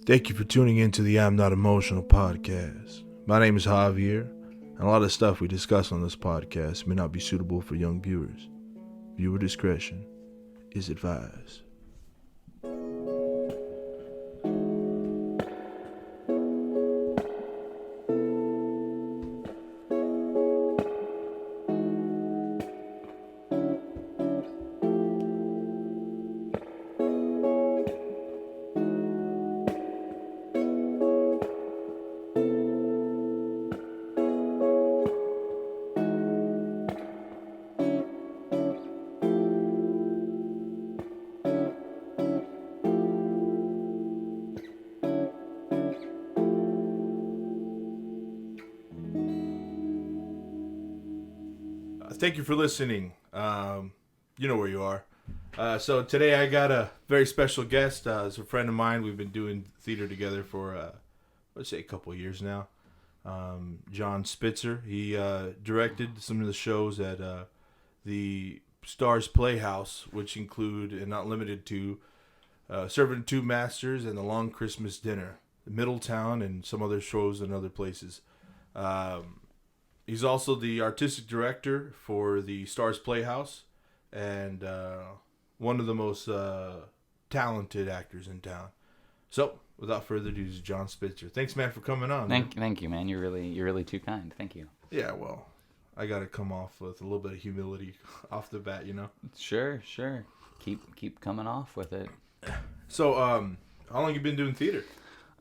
Thank you for tuning in to the I'm Not Emotional podcast. My name is Javier, and a lot of stuff we discuss on this podcast may not be suitable for young viewers. Viewer discretion is advised. Thank you for listening. You know where you are. So today I got a very special guest. It's a friend of mine. We've been doing theater together for, let's say, a couple of years now. Jonh Spitzer. He directed some of the shows at the Stars Playhouse, which include, and not limited to, Serving Two Masters and The Long Christmas Dinner, Middletown, and some other shows in other places. He's also the artistic director for the Stars Playhouse and one of the most talented actors in town. So, without further ado, Jonh Spitzer. Thanks, man, for coming on. Thank you, man. You're really too kind. Thank you. Yeah, well, I got to come off with a little bit of humility off the bat, you know. Sure. Keep coming off with it. So, how long you been doing theater?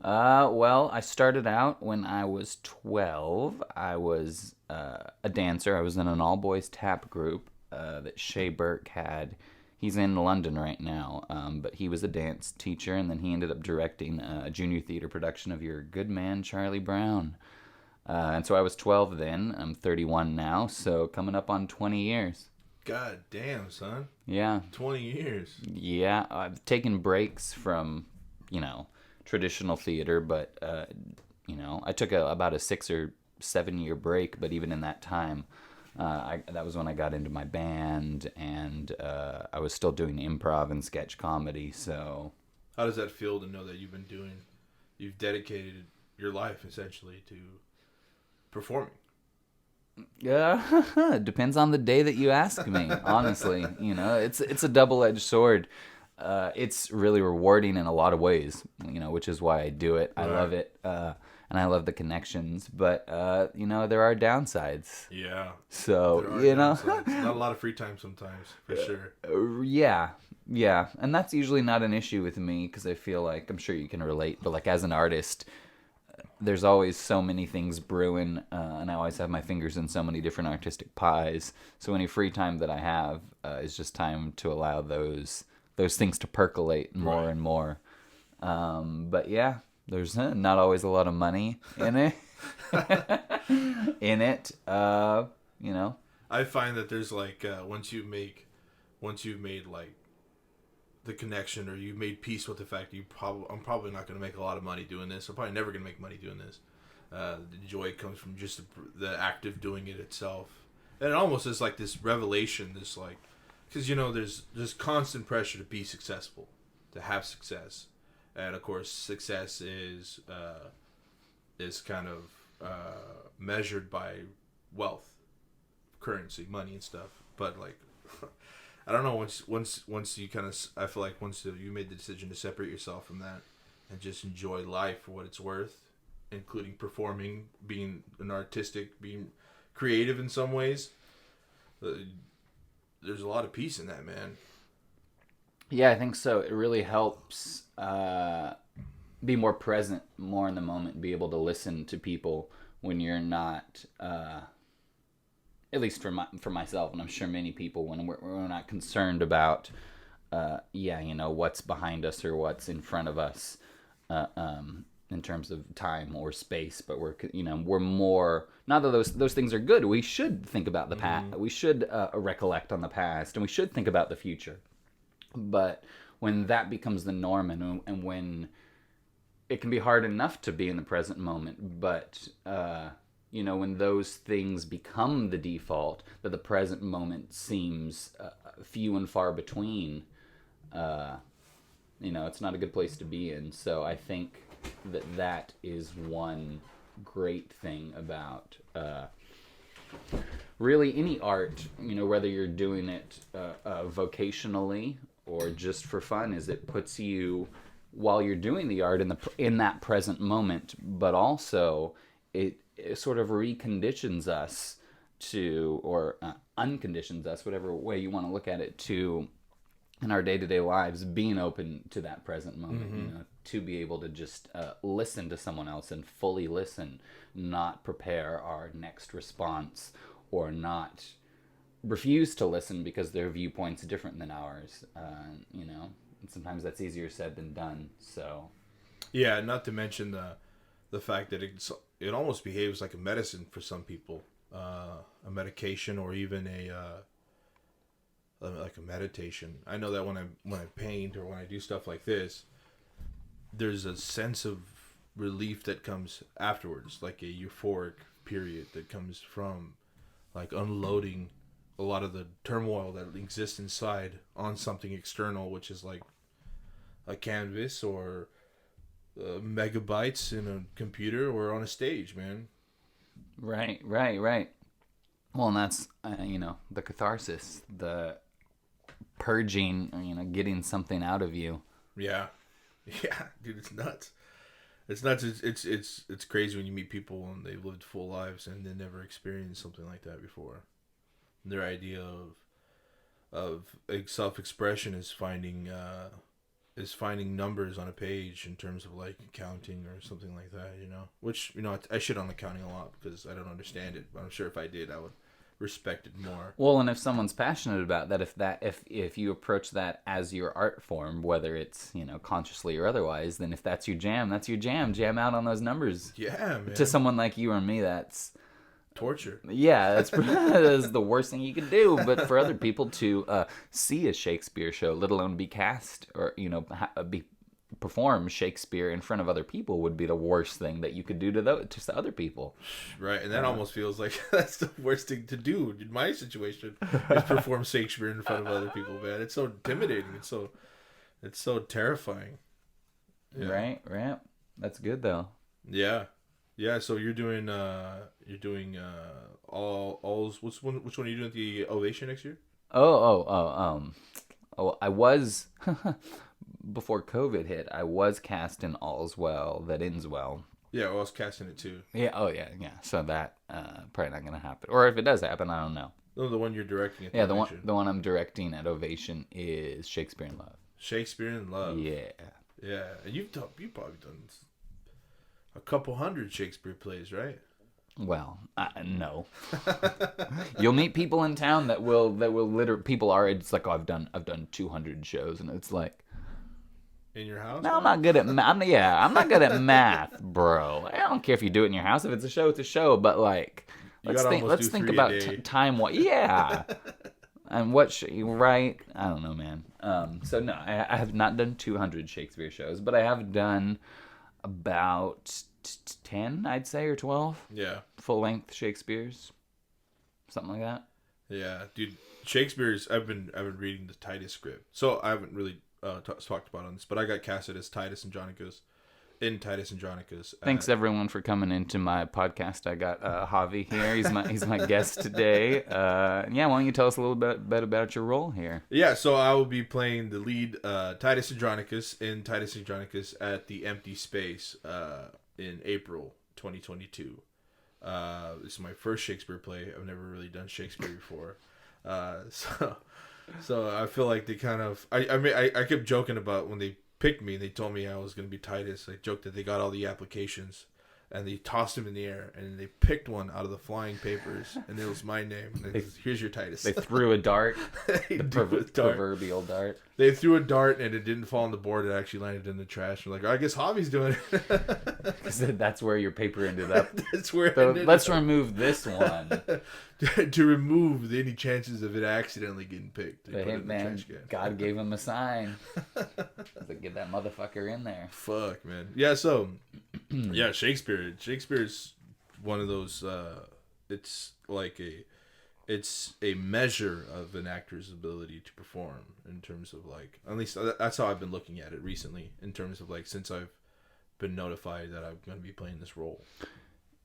Well, I started out when I was 12. I was a dancer. I was in an all-boys tap group that Shea Burke had. He's in London right now, but he was a dance teacher, and then he ended up directing a junior theater production of Your Good Man, Charlie Brown. And so I was 12 then. I'm 31 now, so coming up on 20 years. God damn, son. Yeah. 20 years. Yeah, I've taken breaks from, traditional theater, but I took about a 6 or 7 year break. But even in that time, that was when I got into my band, and I was still doing improv and sketch comedy. So, how does that feel to know that you've dedicated your life essentially to performing? Yeah, it depends on the day that you ask me. Honestly, it's a double-edged sword. It's really rewarding in a lot of ways, which is why I do it. I love it, and I love the connections. But there are downsides. Yeah. So downsides. Not a lot of free time sometimes, for sure. Yeah, and that's usually not an issue with me because I feel like, I'm sure you can relate. But like as an artist, there's always so many things brewing, and I always have my fingers in so many different artistic pies. So any free time that I have is just time to allow those things to percolate more and more. But yeah, there's not always a lot of money in it. I find that there's like once you've made like the connection, or you made peace with the fact that I'm probably not going to make a lot of money doing this. I'm probably never going to make money doing this. The joy comes from just the act of doing it itself, and it almost is like this revelation, this like. Because, there's constant pressure to be successful, to have success. And, of course, success is kind of measured by wealth, currency, money and stuff. But, like, I don't know, once you kind of, I feel like once you made the decision to separate yourself from that and just enjoy life for what it's worth, including performing, being being creative in some ways, there's a lot of peace in that, man. Yeah, I think so. It really helps be more present, more in the moment, be able to listen to people when you're not, at least for myself, and I'm sure many people, when we're not concerned about, what's behind us or what's in front of us, in terms of time or space, but we're more, not that those things are good. We should think about the past. We should recollect on the past, and we should think about the future. But when that becomes the norm, and when it can be hard enough to be in the present moment, but when those things become the default, that the present moment seems few and far between, it's not a good place to be in. So I think that is one great thing about really any art, whether you're doing it vocationally or just for fun, is it puts you, while you're doing the art, in that present moment, but also it sort of reconditions us to, or unconditions us, whatever way you want to look at it, to, in our day-to-day lives, being open to that present moment, to be able to just listen to someone else and fully listen, not prepare our next response, or not refuse to listen because their viewpoint's different than ours, and sometimes that's easier said than done. So, yeah, not to mention the fact that it almost behaves like a medicine for some people, a medication, or even like a meditation. I know that when I paint or when I do stuff like this, there's a sense of relief that comes afterwards, like a euphoric period that comes from like unloading a lot of the turmoil that exists inside on something external, which is like a canvas or megabytes in a computer or on a stage, man. Right. Well, and that's the catharsis, the purging, or getting something out of you. Yeah, dude, it's nuts. It's nuts. It's crazy when you meet people and they've lived full lives and they never experienced something like that before. Their idea of self-expression is finding numbers on a page in terms of like counting or something like that, which I shit on accounting a lot because I don't understand it, but I'm sure if I did, I would respect it more. Well, and if someone's passionate about that, if you approach that as your art form, whether it's consciously or otherwise, then if that's your jam, jam out on those numbers. Yeah, man. To someone like you or me, that's torture. Yeah, that's the worst thing you could do. But for other people to see a Shakespeare show, let alone be cast or perform Shakespeare in front of other people, would be the worst thing that you could do to other people. Right, and that almost feels like that's the worst thing to do in my situation, is perform Shakespeare in front of other people, man. It's so intimidating. It's so terrifying. Yeah. Right. That's good though. Yeah. So you're doing all's which one are you doing at the Ovation next year? I was before COVID hit. I was cast in All's Well That Ends Well. Yeah, I was casting it too. Yeah. Oh yeah. So that probably not gonna happen. Or if it does happen, I don't know. No, the one you're directing at the Ovation. The one I'm directing at Ovation is Shakespeare in Love. Shakespeare in Love. Yeah. And you've probably done a couple hundred Shakespeare plays, right? Well, no. You'll meet people in town that will literally, people are, it's like, I've done 200 shows, and it's like, in your house? No, I'm not good at I'm not good at math, bro. I don't care if you do it in your house. If it's a show, it's a show. But like, let's think about time. Yeah. And right? I don't know, man. So no, I have not done 200 Shakespeare shows, but I have done about 10, I'd say, or 12. Yeah. Full-length Shakespeare's. Something like that. Yeah, dude. Shakespeare's, I've been reading the Titus script. So I haven't really talked about on this, but I got casted as Titus Andronicus in Titus Andronicus. Thanks everyone for coming into my podcast. I got Javi here. He's my guest today. Why don't you tell us a little bit about your role here? Yeah, so I will be playing the lead Titus Andronicus in Titus Andronicus at the Empty Space in April 2022. This is my first Shakespeare play. I've never really done Shakespeare before. So I feel like they kind of I kept joking about when they picked me and they told me I was going to be Titus. I joked that they got all the applications and they tossed them in the air and they picked one out of the flying papers and it was my name. Here's your Titus. They threw a dart. Proverbial dart. They threw a dart and it didn't fall on the board. It actually landed in the trash. We're like, I guess Javi's doing it. Because that's where your paper ended up. That's where let's remove this one. To remove any chances of it accidentally getting picked. But hey, man, God gave him a sign. Like, get that motherfucker in there. Fuck, man. Yeah, so, yeah, Shakespeare's one of those, it's a measure of an actor's ability to perform in terms of, like, at least that's how I've been looking at it recently, in terms of, like, since I've been notified that I'm going to be playing this role.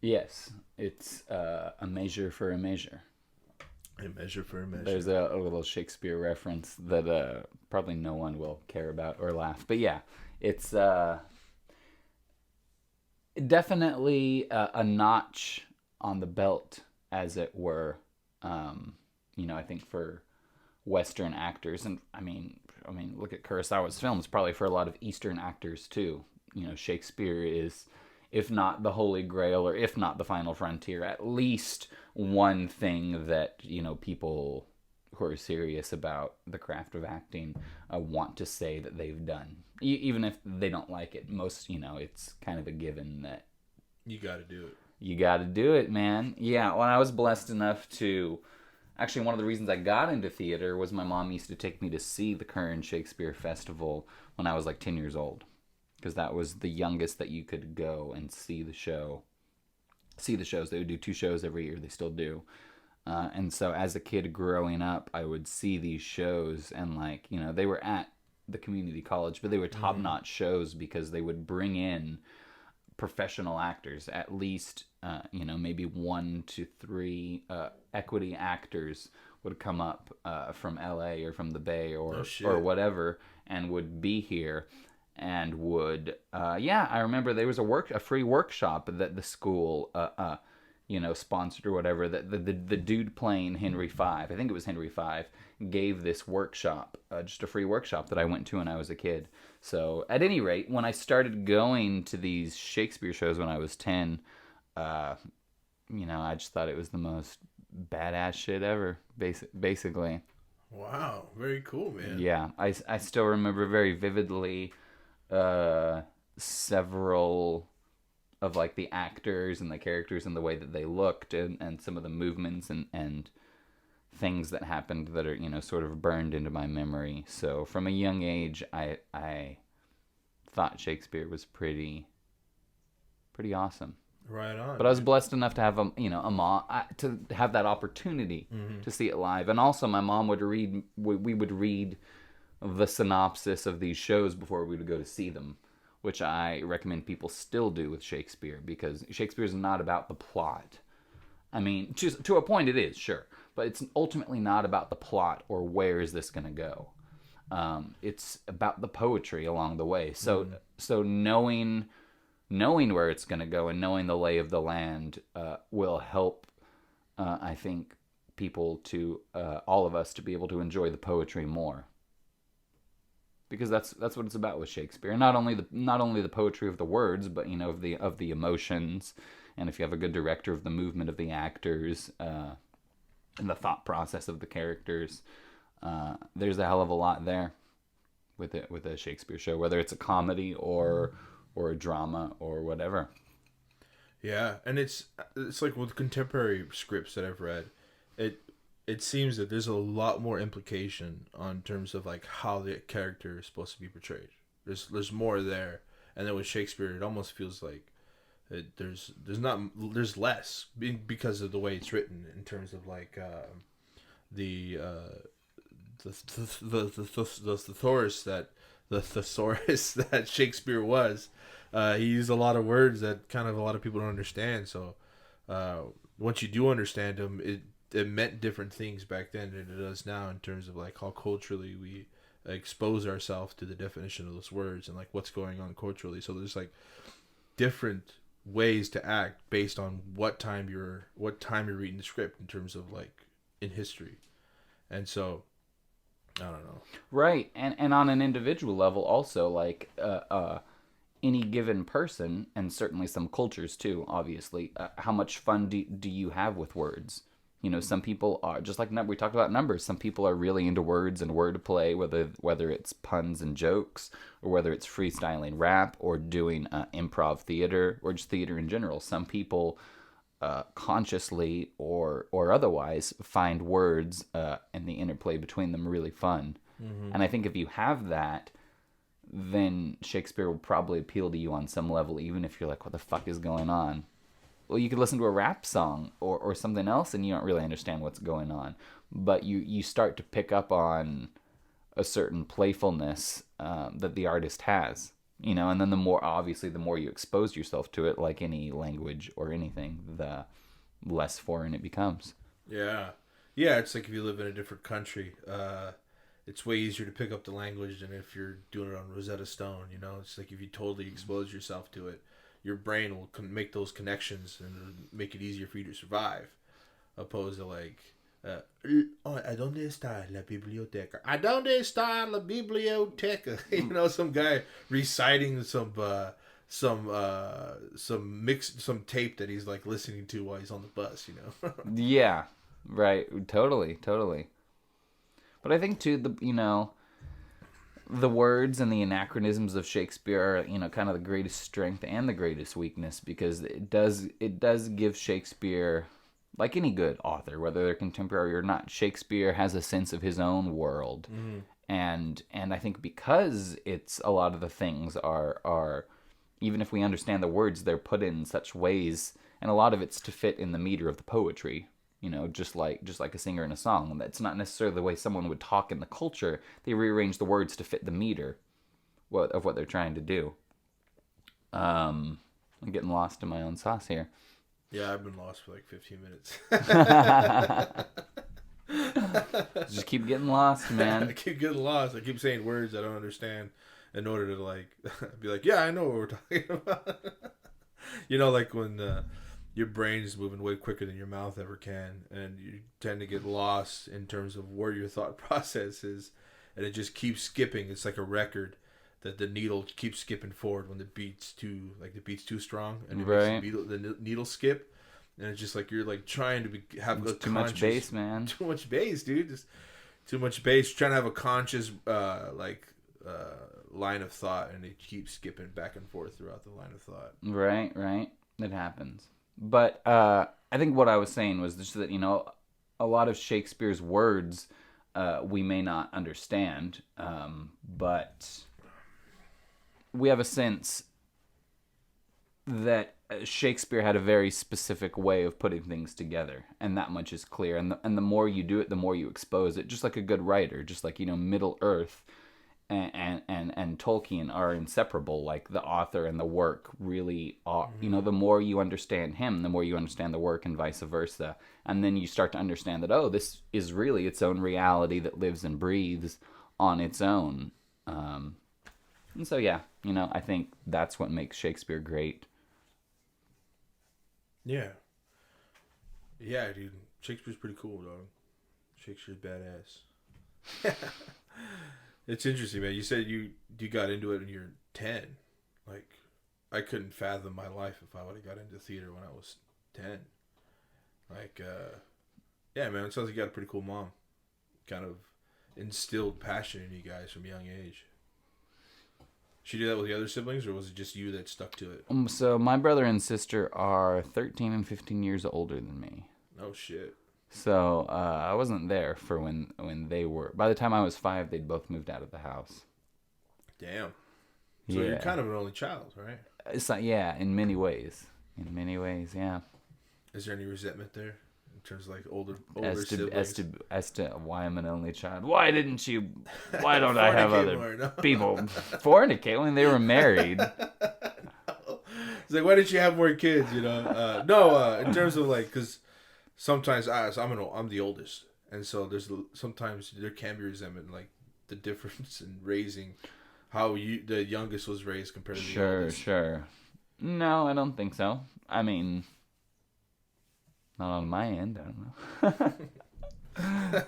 Yes, it's a measure for a measure. A measure for a measure. There's a little Shakespeare reference that probably no one will care about or laugh. But yeah, it's definitely a notch on the belt, as it were. I think for Western actors, and I mean, look at Kurosawa's films. Probably for a lot of Eastern actors too. Shakespeare is, if not the Holy Grail, or if not the Final Frontier, at least one thing that people who are serious about the craft of acting want to say that they've done, even if they don't like it. Most, it's kind of a given that you got to do it. You got to do it, man. Yeah, when I was blessed enough to... Actually, one of the reasons I got into theater was my mom used to take me to see the Curran Shakespeare Festival when I was like 10 years old. Because that was the youngest that you could go and see the show. See the shows. They would do 2 shows every year. They still do. And so as a kid growing up, I would see these shows. And they were at the community college, but they were top-notch shows because they would bring in professional actors, at least maybe 1 to 3 equity actors would come up from LA or from the Bay or whatever, and would be here and would I remember there was a free workshop that the school sponsored or whatever, that the dude playing Henry V, I think it was Henry V, gave this workshop, just a free workshop that I went to when I was a kid. So at any rate, when I started going to these Shakespeare shows when I was 10, I just thought it was the most badass shit ever, basically. Wow, very cool, man. Yeah, I still remember very vividly several of the actors and the characters and the way that they looked and some of the movements and things that happened that are sort of burned into my memory. So from a young age, I thought Shakespeare was pretty awesome. Right on. But I was blessed enough to have a mom to have that opportunity to see it live, and also my mom would read. We would read the synopsis of these shows before we would go to see them, which I recommend people still do with Shakespeare, because Shakespeare is not about the plot. I mean, to a point it is, sure, but it's ultimately not about the plot or where is this going to go. It's about the poetry along the way. So knowing where it's going to go and knowing the lay of the land will help, I think, people to all of us to be able to enjoy the poetry more. Because that's what it's about with Shakespeare. Not only the poetry of the words, but of the emotions, and if you have a good director, of the movement of the actors, and the thought process of the characters. There's a hell of a lot there with a Shakespeare show, whether it's a comedy or a drama or whatever. Yeah, and it's like with contemporary scripts that I've read, it seems that there's a lot more implication on terms of how the character is supposed to be portrayed. There's more there, and then with Shakespeare, it almost feels like there's less because of the way it's written in terms of the thesaurus that Shakespeare was. He used a lot of words that kind of a lot of people don't understand. So once you do understand them, it meant different things back then than it does now in terms of how culturally we expose ourselves to the definition of those words and what's going on culturally. So there's different ways to act based on what time you're reading the script in terms of in history. And so I don't know. Right. And on an individual level also, any given person, and certainly some cultures too, obviously, how much fun do you have with words? Some people are, just like we talked about numbers, some people are really into words and wordplay, whether it's puns and jokes, or whether it's freestyling rap, or doing improv theater, or just theater in general. Some people consciously or otherwise find words and the interplay between them really fun. Mm-hmm. And I think if you have that, then Shakespeare will probably appeal to you on some level, even if you're like, what the fuck is going on? Well, you could listen to a rap song or something else and you don't really understand what's going on. But you start to pick up on a certain playfulness that the artist has. You know, and then the more you expose yourself to it, like any language or anything, the less foreign it becomes. Yeah. Yeah, it's like if you live in a different country, it's way easier to pick up the language than if you're doing it on Rosetta Stone, you know? It's like if you totally expose yourself to it, your brain will make those connections and it'll make it easier for you to survive. Opposed to like, ¿a dónde está la biblioteca? ¿A dónde está la biblioteca? You know, some guy reciting some tape that he's like listening to while he's on the bus, you know? Yeah, right. Totally. But I think too, the words and the anachronisms of Shakespeare are, kind of the greatest strength and the greatest weakness, because it does give Shakespeare, like any good author, whether they're contemporary or not, Shakespeare has a sense of his own world. Mm-hmm. And I think because it's a lot of the things are even if we understand the words, they're put in such ways, and a lot of it's to fit in the meter of the poetry. Just like a singer in a song. That's not necessarily the way someone would talk in the culture. They rearrange the words to fit the meter of what they're trying to do. I'm getting lost in my own sauce here. Yeah, I've been lost for like 15 minutes. Just keep getting lost, man. I keep getting lost. I keep saying words I don't understand in order to like be like, yeah, I know what we're talking about. Like when your brain is moving way quicker than your mouth ever can, and you tend to get lost in terms of where your thought process is, and it just keeps skipping. It's like a record that the needle keeps skipping forward when the beat's too strong, and it makes the needle skip, and it's just like you're like trying to have too much bass, man. Too much bass, dude. Just too much bass. Trying to have a conscious line of thought, and it keeps skipping back and forth throughout the line of thought. Right. It happens. But I think what I was saying was just that, a lot of Shakespeare's words we may not understand, but we have a sense that Shakespeare had a very specific way of putting things together, and that much is clear. And the more you do it, the more you expose it, just like a good writer, just like, Middle-earth and Tolkien are inseparable. Like the author and the work really are, the more you understand him, the more you understand the work, and vice versa. And then you start to understand that, this is really its own reality that lives and breathes on its own. And so, yeah, I think that's what makes Shakespeare great. Yeah. Yeah, dude. Shakespeare's pretty cool, dog. Shakespeare's badass. It's interesting, man. You said you got into it when you were 10. Like, I couldn't fathom my life if I would have got into theater when I was 10. Like, yeah, man, it sounds like you got a pretty cool mom. Kind of instilled passion in you guys from a young age. She did that with the other siblings, or was it just you that stuck to it? So my brother and sister are 13 and 15 years older than me. Oh, shit. So I wasn't there for when they were. By the time I was 5, they'd both moved out of the house. Damn. So you're kind of an only child, right? It's not, yeah, in many ways. In many ways, yeah. Is there any resentment there in terms of like older siblings? As to why I'm an only child? Why don't I have other people fornicate when they were married? It's like, why didn't you have more kids? No. In terms of like, because sometimes I'm the oldest, and so sometimes there can be resentment, like the difference in raising, how the youngest was raised compared to the oldest. Sure. No, I don't think so. I mean, not on my end. I don't know.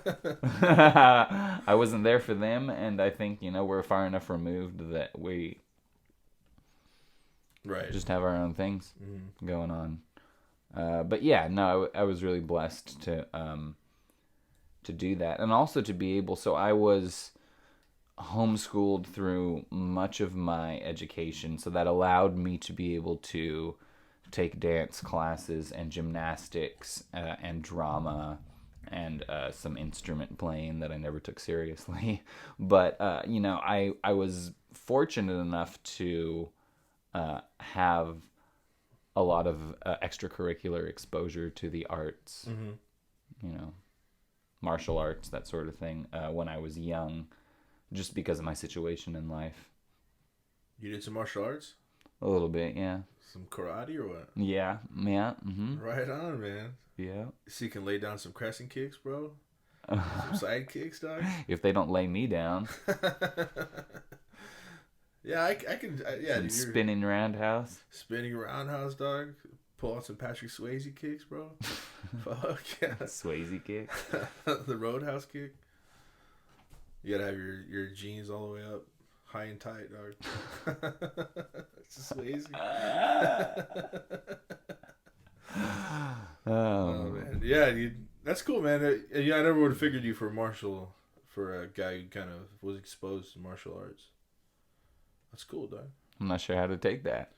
I wasn't there for them, and I think we're far enough removed that we just have our own things going on. But yeah, no, I was really blessed to do that, and also to be able. So I was homeschooled through much of my education, so that allowed me to be able to take dance classes and gymnastics and drama and some instrument playing that I never took seriously. But I was fortunate enough to have a lot of extracurricular exposure to the arts, martial arts, that sort of thing, when I was young, just because of my situation in life. You did some martial arts? A little bit, yeah. Some karate or what? Yeah. Mm-hmm. Right on, man. Yeah. So you can lay down some crescent kicks, bro? Some side kicks, dog? If they don't lay me down. Yeah, I can. Yeah, Some dude, spinning roundhouse. spinning roundhouse, dog. Pull out some Patric Swayze kicks, bro. Fuck yeah. Swayze kick. The roadhouse kick. You gotta have your jeans all the way up, high and tight, dog. It's a Swayze. Oh man, yeah, that's cool, man. Yeah, I never would have figured you for a guy who kind of was exposed to martial arts. That's cool, dog. I'm not sure how to take that.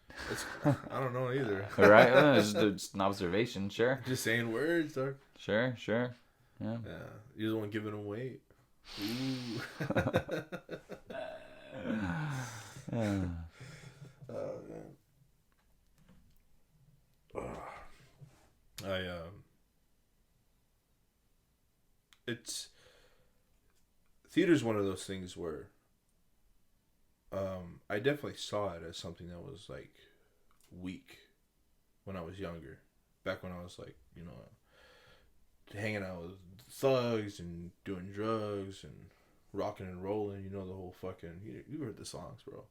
I don't know either. All right, well, it's just an observation, sure. Just saying words, dog. Sure. Yeah. Yeah, you're the one giving them weight. Ooh. Oh man. Theater's one of those things where I definitely saw it as something that was like weak when I was younger. Back when I was like, hanging out with thugs and doing drugs and rocking and rolling, the whole fucking, you heard the songs, bro.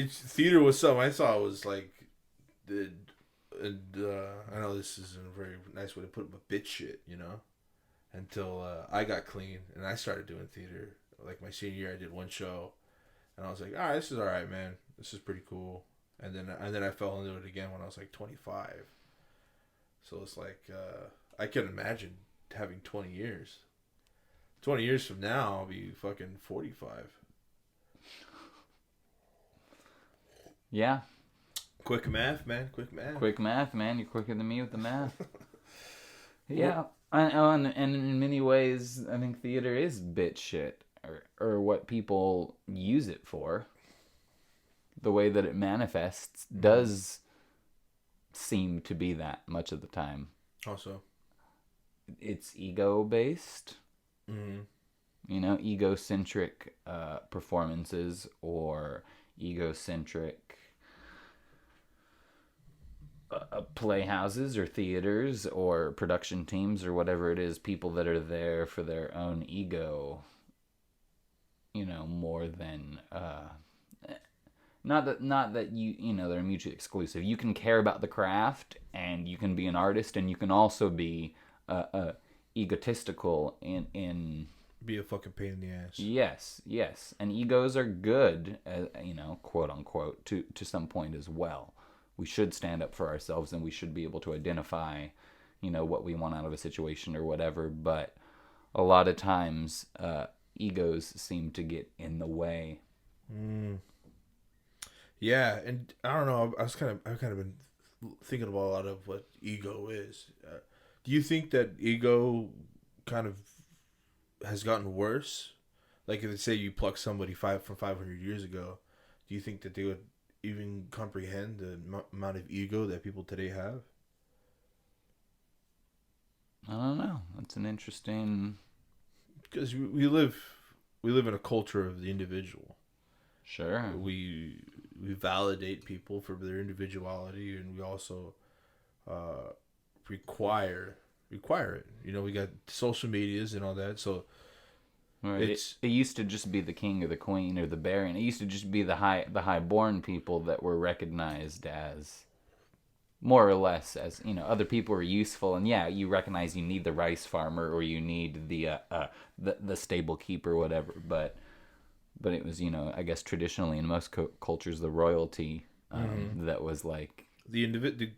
Theater was something I thought was like I know this isn't a very nice way to put it, but bitch shit, until I got clean and I started doing theater. Like my senior year, I did one show, and I was like, all right, this is all right, man. This is pretty cool. And then I fell into it again when I was like 25. So it's like I can imagine having 20 years. 20 years from now, I'll be fucking 45. Yeah. Quick math, man. Quick math. Quick math, man. You're quicker than me with the math. Yeah. And in many ways, I think theater is bitch shit. Or what people use it for. The way that it manifests does seem to be that much of the time. Also. It's ego-based. Mm-hmm. Egocentric performances or egocentric playhouses or theaters or production teams or whatever it is, people that are there for their own ego, more than not that they're mutually exclusive. You can care about the craft and you can be an artist and you can also be egotistical in be a fucking pain in the ass. Yes, and egos are good, quote unquote, to some point as well. We should stand up for ourselves and we should be able to identify, what we want out of a situation or whatever. But a lot of times, egos seem to get in the way. Yeah, and I don't know. I've kind of been thinking about a lot of what ego is. Do you think that ego kind of has gotten worse? Like, if say you pluck somebody from 500 years ago, do you think that they would even comprehend the amount of ego that people today have? I don't know. That's an interesting. Because we live in a culture of the individual. Sure. We validate people for their individuality, and we also require it. We got social medias and all that, so right. It used to just be the king or the queen or the baron. It used to just be the highborn people that were recognized as more or less as other people are useful, and yeah, you recognize you need the rice farmer or you need the stable keeper or whatever, but it was I guess traditionally in most cultures the royalty that was like the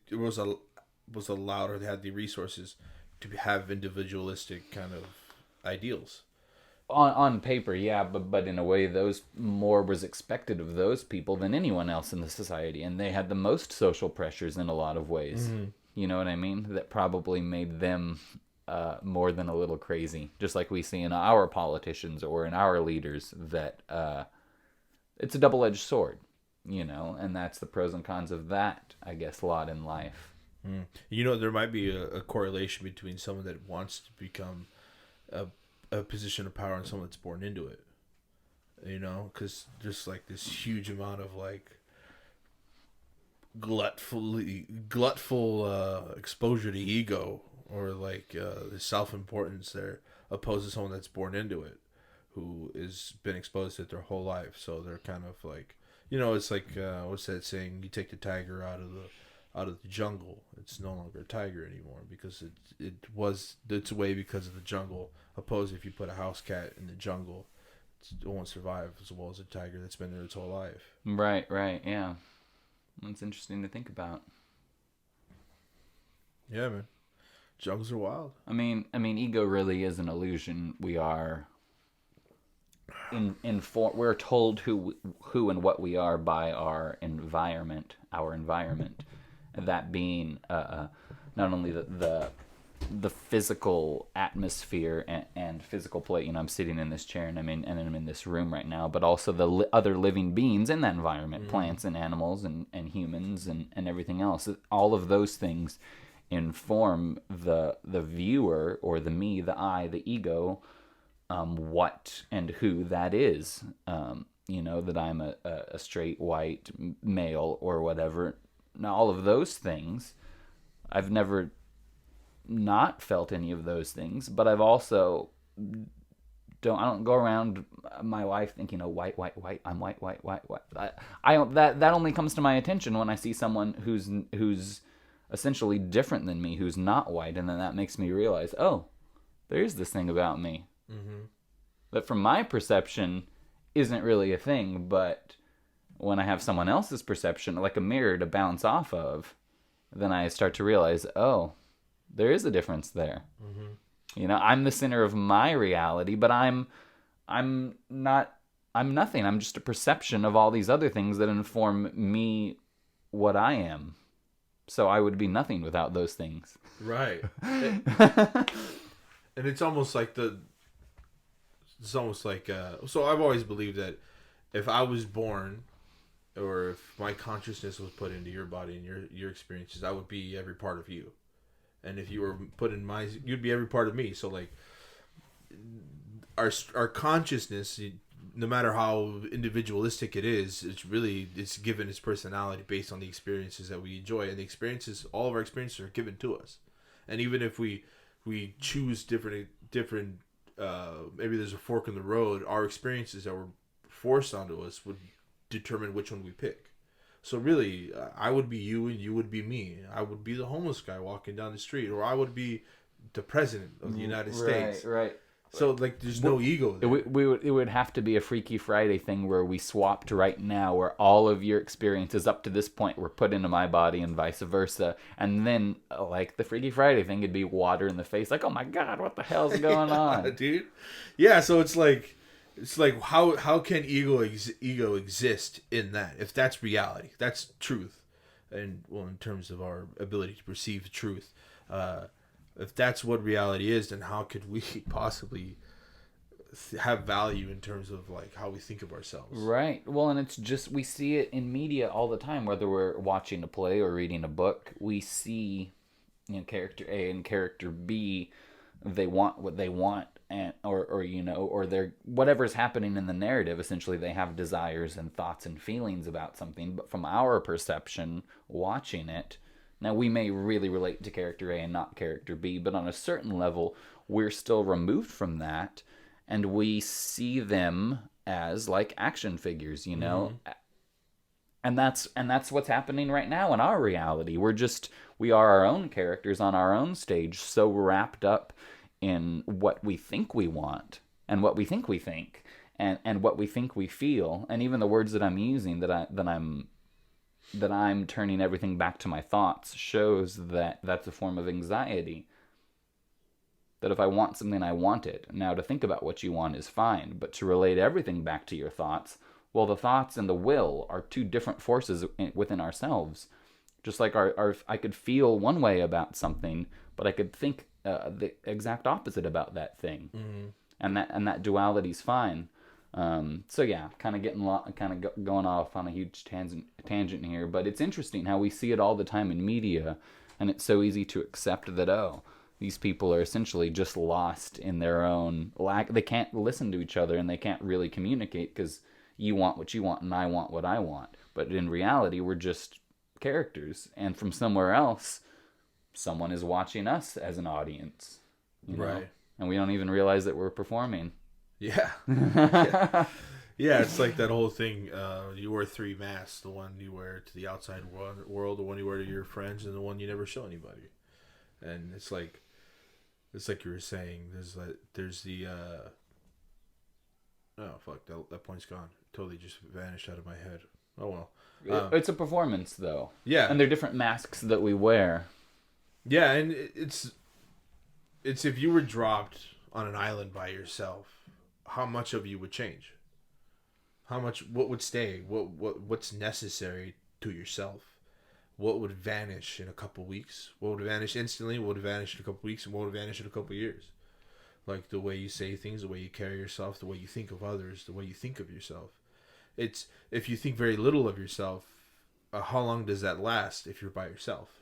was allowed or they had the resources to have individualistic kind of ideals. On paper, yeah, but in a way, those more was expected of those people than anyone else in the society, and they had the most social pressures in a lot of ways. Mm-hmm. You know what I mean? That probably made them more than a little crazy, just like we see in our politicians or in our leaders. That it's a double-edged sword, and that's the pros and cons of that, I guess, lot in life. There might be a correlation between someone that wants to become a position of power and someone that's born into it. You know, because there's like this huge amount of like gluttful exposure to ego, or like the self-importance there, opposed to someone that's born into it, who has been exposed to it their whole life. So they're kind of like, you know, it's like what's that saying? You take the tiger out of the jungle, it's no longer a tiger anymore, because it was its way because of the jungle. Opposed, if you put a house cat in the jungle, it won't survive as well as a tiger that's been there its whole life. Right, yeah. That's interesting to think about. Yeah, man. Jungles are wild. I mean, ego really is an illusion. We are we're told who and what we are by our environment. That being not only the physical atmosphere and physical plate. You know, I'm sitting in this chair and I'm in this room right now, but also the other living beings in that environment, plants and animals and humans and everything else. All of those things inform the viewer, or the me, the I, the ego, what and who that is. You know, that I'm a straight white male or whatever. Now, all of those things, I've never not felt any of those things, but I've also I don't go around my life thinking, oh, white, I'm white. I don't, that only comes to my attention when I see someone who's essentially different than me, who's not white, and then that makes me realize, oh, there's this thing about me that from my perception isn't really a thing, but when I have someone else's perception, like a mirror to bounce off of, then I start to realize, oh, there is a difference there. You know, I'm the center of my reality, but I'm nothing. I'm just a perception of all these other things that inform me what I am. So I would be nothing without those things. Right. And it's almost like so I've always believed that if I was born, or if my consciousness was put into your body and your experiences, I would be every part of you. And if you were put in mine, you'd be every part of me. So like our consciousness, no matter how individualistic it is, it's given its personality based on the experiences that we enjoy, and the experiences, all of our experiences are given to us. And even if we choose different maybe there's a fork in the road, our experiences that were forced onto us would determine which one we pick. So really, I would be you and you would be me. I would be the homeless guy walking down the street, or I would be the president of the United States. Right. So like, there's no ego there. It would have to be a Freaky Friday thing where we swapped right now, where all of your experiences up to this point were put into my body and vice versa. And then like the Freaky Friday thing, it'd be water in the face. Like, oh my God, what the hell's going on? Dude. Yeah. So it's like how can ego exist in that, if that's reality, that's truth, and well, in terms of our ability to perceive truth, if that's what reality is, then how could we possibly have value in terms of like how we think of ourselves? Right. Well, and it's just, we see it in media all the time, whether we're watching a play or reading a book. We see, you know, character A and character B, they want what they want, and or they're, whatever's happening in the narrative, essentially they have desires and thoughts and feelings about something, but from our perception watching it, now we may really relate to character A and not character B, but on a certain level we're still removed from that, and we see them as like action figures, you know. And that's what's happening right now in our reality. We are our own characters on our own stage, so wrapped up in what we think we want, and what we think we think, and what we think we feel, and even the words that I'm using, that I'm turning everything back to my thoughts, shows that that's a form of anxiety. That if I want something, I want it. Now, to think about what you want is fine, but to relate everything back to your thoughts, well, the thoughts and the will are two different forces within ourselves. Just like I could feel one way about something, but I could think the exact opposite about that thing, and that duality's fine. So yeah, kind of going off on a huge tangent here, but it's interesting how we see it all the time in media, and it's so easy to accept that, oh, These people are essentially just lost in their own lack. They can't listen to each other and they can't really communicate because you want what you want and I want what I want. But in reality, we're just characters. And from somewhere else, someone is watching us as an audience. You know? Right. And we don't even realize that we're performing. Yeah. Yeah. Yeah, it's like that whole thing. You wear 3 masks: the one you wear to the outside world, the one you wear to your friends, and the one you never show anybody. And it's like you were saying. There's the oh fuck, that point's gone. Totally just vanished out of my head. Oh well. It's a performance, though. Yeah. And they're different masks that we wear. Yeah, and it's if you were dropped on an island by yourself, how much of you would change? What would stay? What's necessary to yourself? What would vanish in a couple weeks? What would vanish instantly? What would vanish in a couple weeks? And what would vanish in a couple years? Like the way you say things, the way you carry yourself, the way you think of others, the way you think of yourself. It's if you think very little of yourself, how long does that last if you're by yourself?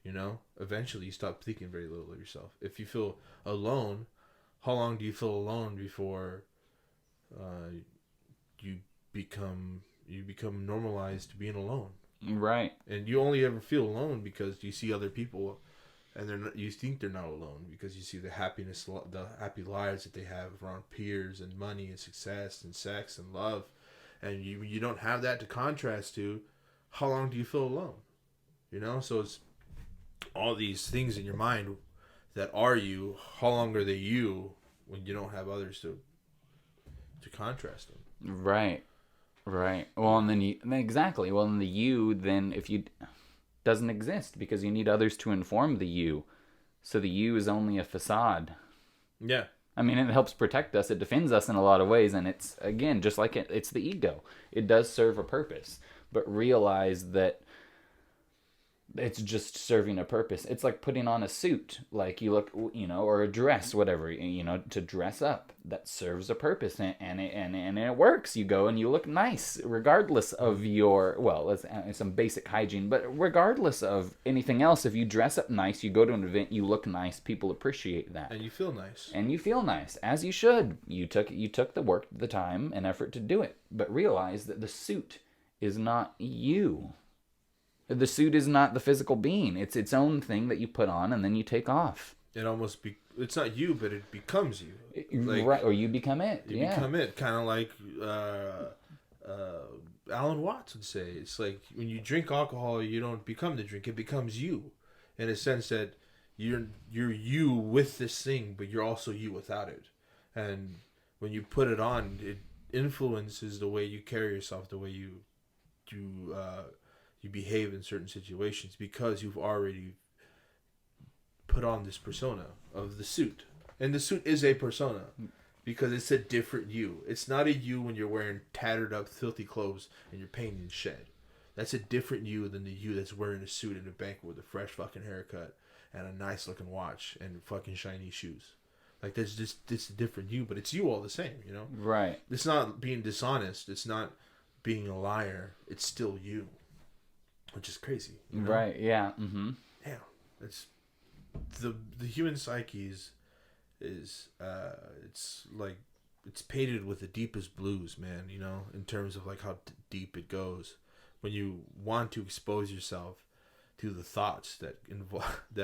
You know, eventually you stop thinking very little of yourself. If you feel alone, how long do you feel alone before you become normalized to being alone? Right. And you only ever feel alone because you see other people, and you think they're not alone because you see the happy lives that they have around peers and money and success and sex and love, and you don't have that to contrast to. How long do you feel alone? You know, so it's all these things in your mind that are you. How long are they you when you don't have others to contrast them? Right. Well, and then exactly. Well, and the you then if you doesn't exist because you need others to inform the you. So the you is only a facade. Yeah. I mean, it helps protect us. It defends us in a lot of ways, and it's again just like it's the ego. It does serve a purpose, but realize that it's just serving a purpose. It's like putting on a suit, like you look, or a dress, whatever, to dress up. That serves a purpose, and it works. You go and you look nice, regardless of your, some basic hygiene, but regardless of anything else. If you dress up nice, you go to an event, you look nice, people appreciate that, and you feel nice. And you feel nice, as you should. You took the work, the time, and effort to do it, but realize that the suit is not you. The suit is not the physical being. It's its own thing that you put on and then you take off. It's not you, but it becomes you. Right, or you become it. You become it, kind of like Alan Watts would say. It's like when you drink alcohol, you don't become the drink; it becomes you, in a sense that you're you with this thing, but you're also you without it. And when you put it on, it influences the way you carry yourself, the way you behave in certain situations, because you've already put on this persona of the suit. And the suit is a persona because it's a different you. It's not a you when you're wearing tattered up, filthy clothes and you're painting shed. That's a different you than the you that's wearing a suit in a banquet with a fresh fucking haircut and a nice looking watch and fucking shiny shoes. Like, there's just this different you, but it's you all the same, you know? Right. It's not being dishonest. It's not being a liar. It's still you. Which is crazy. You know? Right, yeah. Mm-hmm. Yeah. It's the human psyche is it's like it's painted with the deepest blues, man, you know, in terms of like how deep it goes. When you want to expose yourself to the thoughts that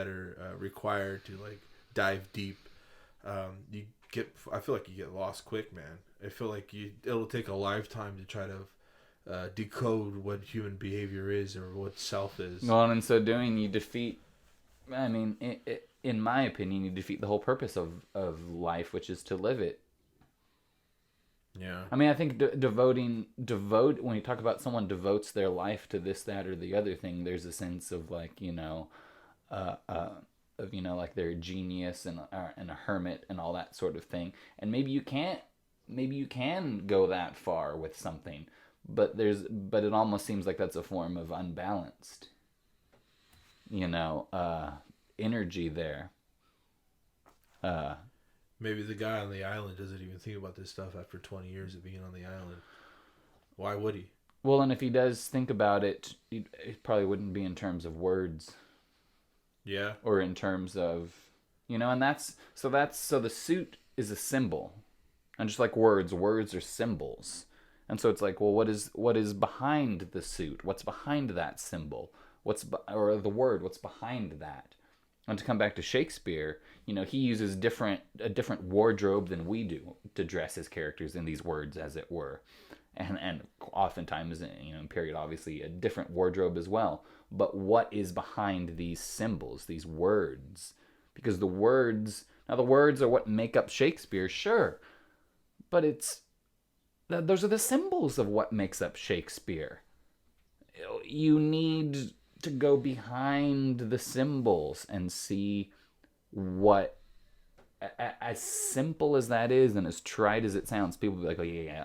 are required to like dive deep, I feel like you get lost quick, man. I feel like it'll take a lifetime to try to decode what human behavior is or what self is. Well, and in so doing, you defeat, in my opinion, you defeat the whole purpose of life, which is to live it. Yeah. I mean, I think when you talk about someone devotes their life to this, that, or the other thing, there's a sense of like, like they're a genius and a hermit and all that sort of thing. And maybe you can go that far with something. But it almost seems like that's a form of unbalanced, energy there. Maybe the guy on the island doesn't even think about this stuff after 20 years of being on the island. Why would he? Well, and if he does think about it, it probably wouldn't be in terms of words. Yeah. Or in terms of And so the suit is a symbol. And just like words are symbols. And so it's like, well, what is behind the suit? What's behind that symbol? Or the word, what's behind that? And to come back to Shakespeare, he uses a different wardrobe than we do to dress his characters in these words, as it were. And oftentimes, in period, obviously, a different wardrobe as well. But what is behind these symbols, these words? Because the words are what make up Shakespeare, sure. But those are the symbols of what makes up Shakespeare. You need to go behind the symbols and see what, as simple as that is and as trite as it sounds, people will be like, oh yeah,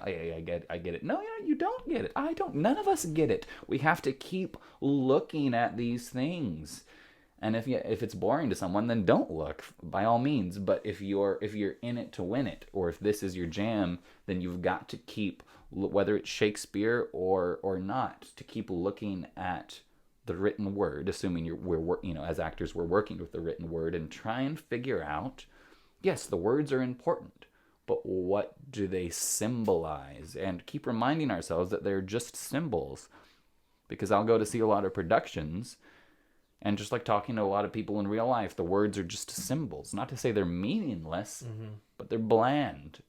I get it. No, you don't get it. I don't. None of us get it. We have to keep looking at these things. And if it's boring to someone, then don't look, by all means. But if you're in it to win it, or if this is your jam, then you've got to keep, whether it's Shakespeare or not, to keep looking at the written word, assuming as actors we're working with the written word, and try and figure out, yes, the words are important, but what do they symbolize? And keep reminding ourselves that they're just symbols. Because I'll go to see a lot of productions, and just like talking to a lot of people in real life, the words are just symbols. Not to say they're meaningless, but they're bland.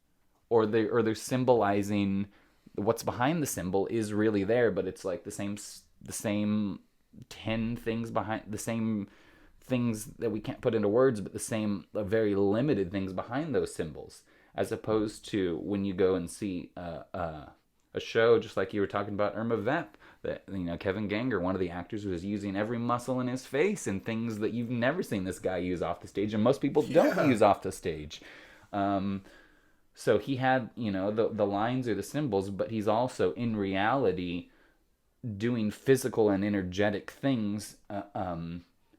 Or they're symbolizing what's behind the symbol is really there, but it's like the same 10 things behind, the same things that we can't put into words, but the same very limited things behind those symbols. As opposed to when you go and see a show, just like you were talking about Irma Vep, that Kevin Ganger, one of the actors, was using every muscle in his face and things that you've never seen this guy use off the stage, and most people don't use off the stage. So he had, the lines are the symbols, but he's also in reality doing physical and energetic things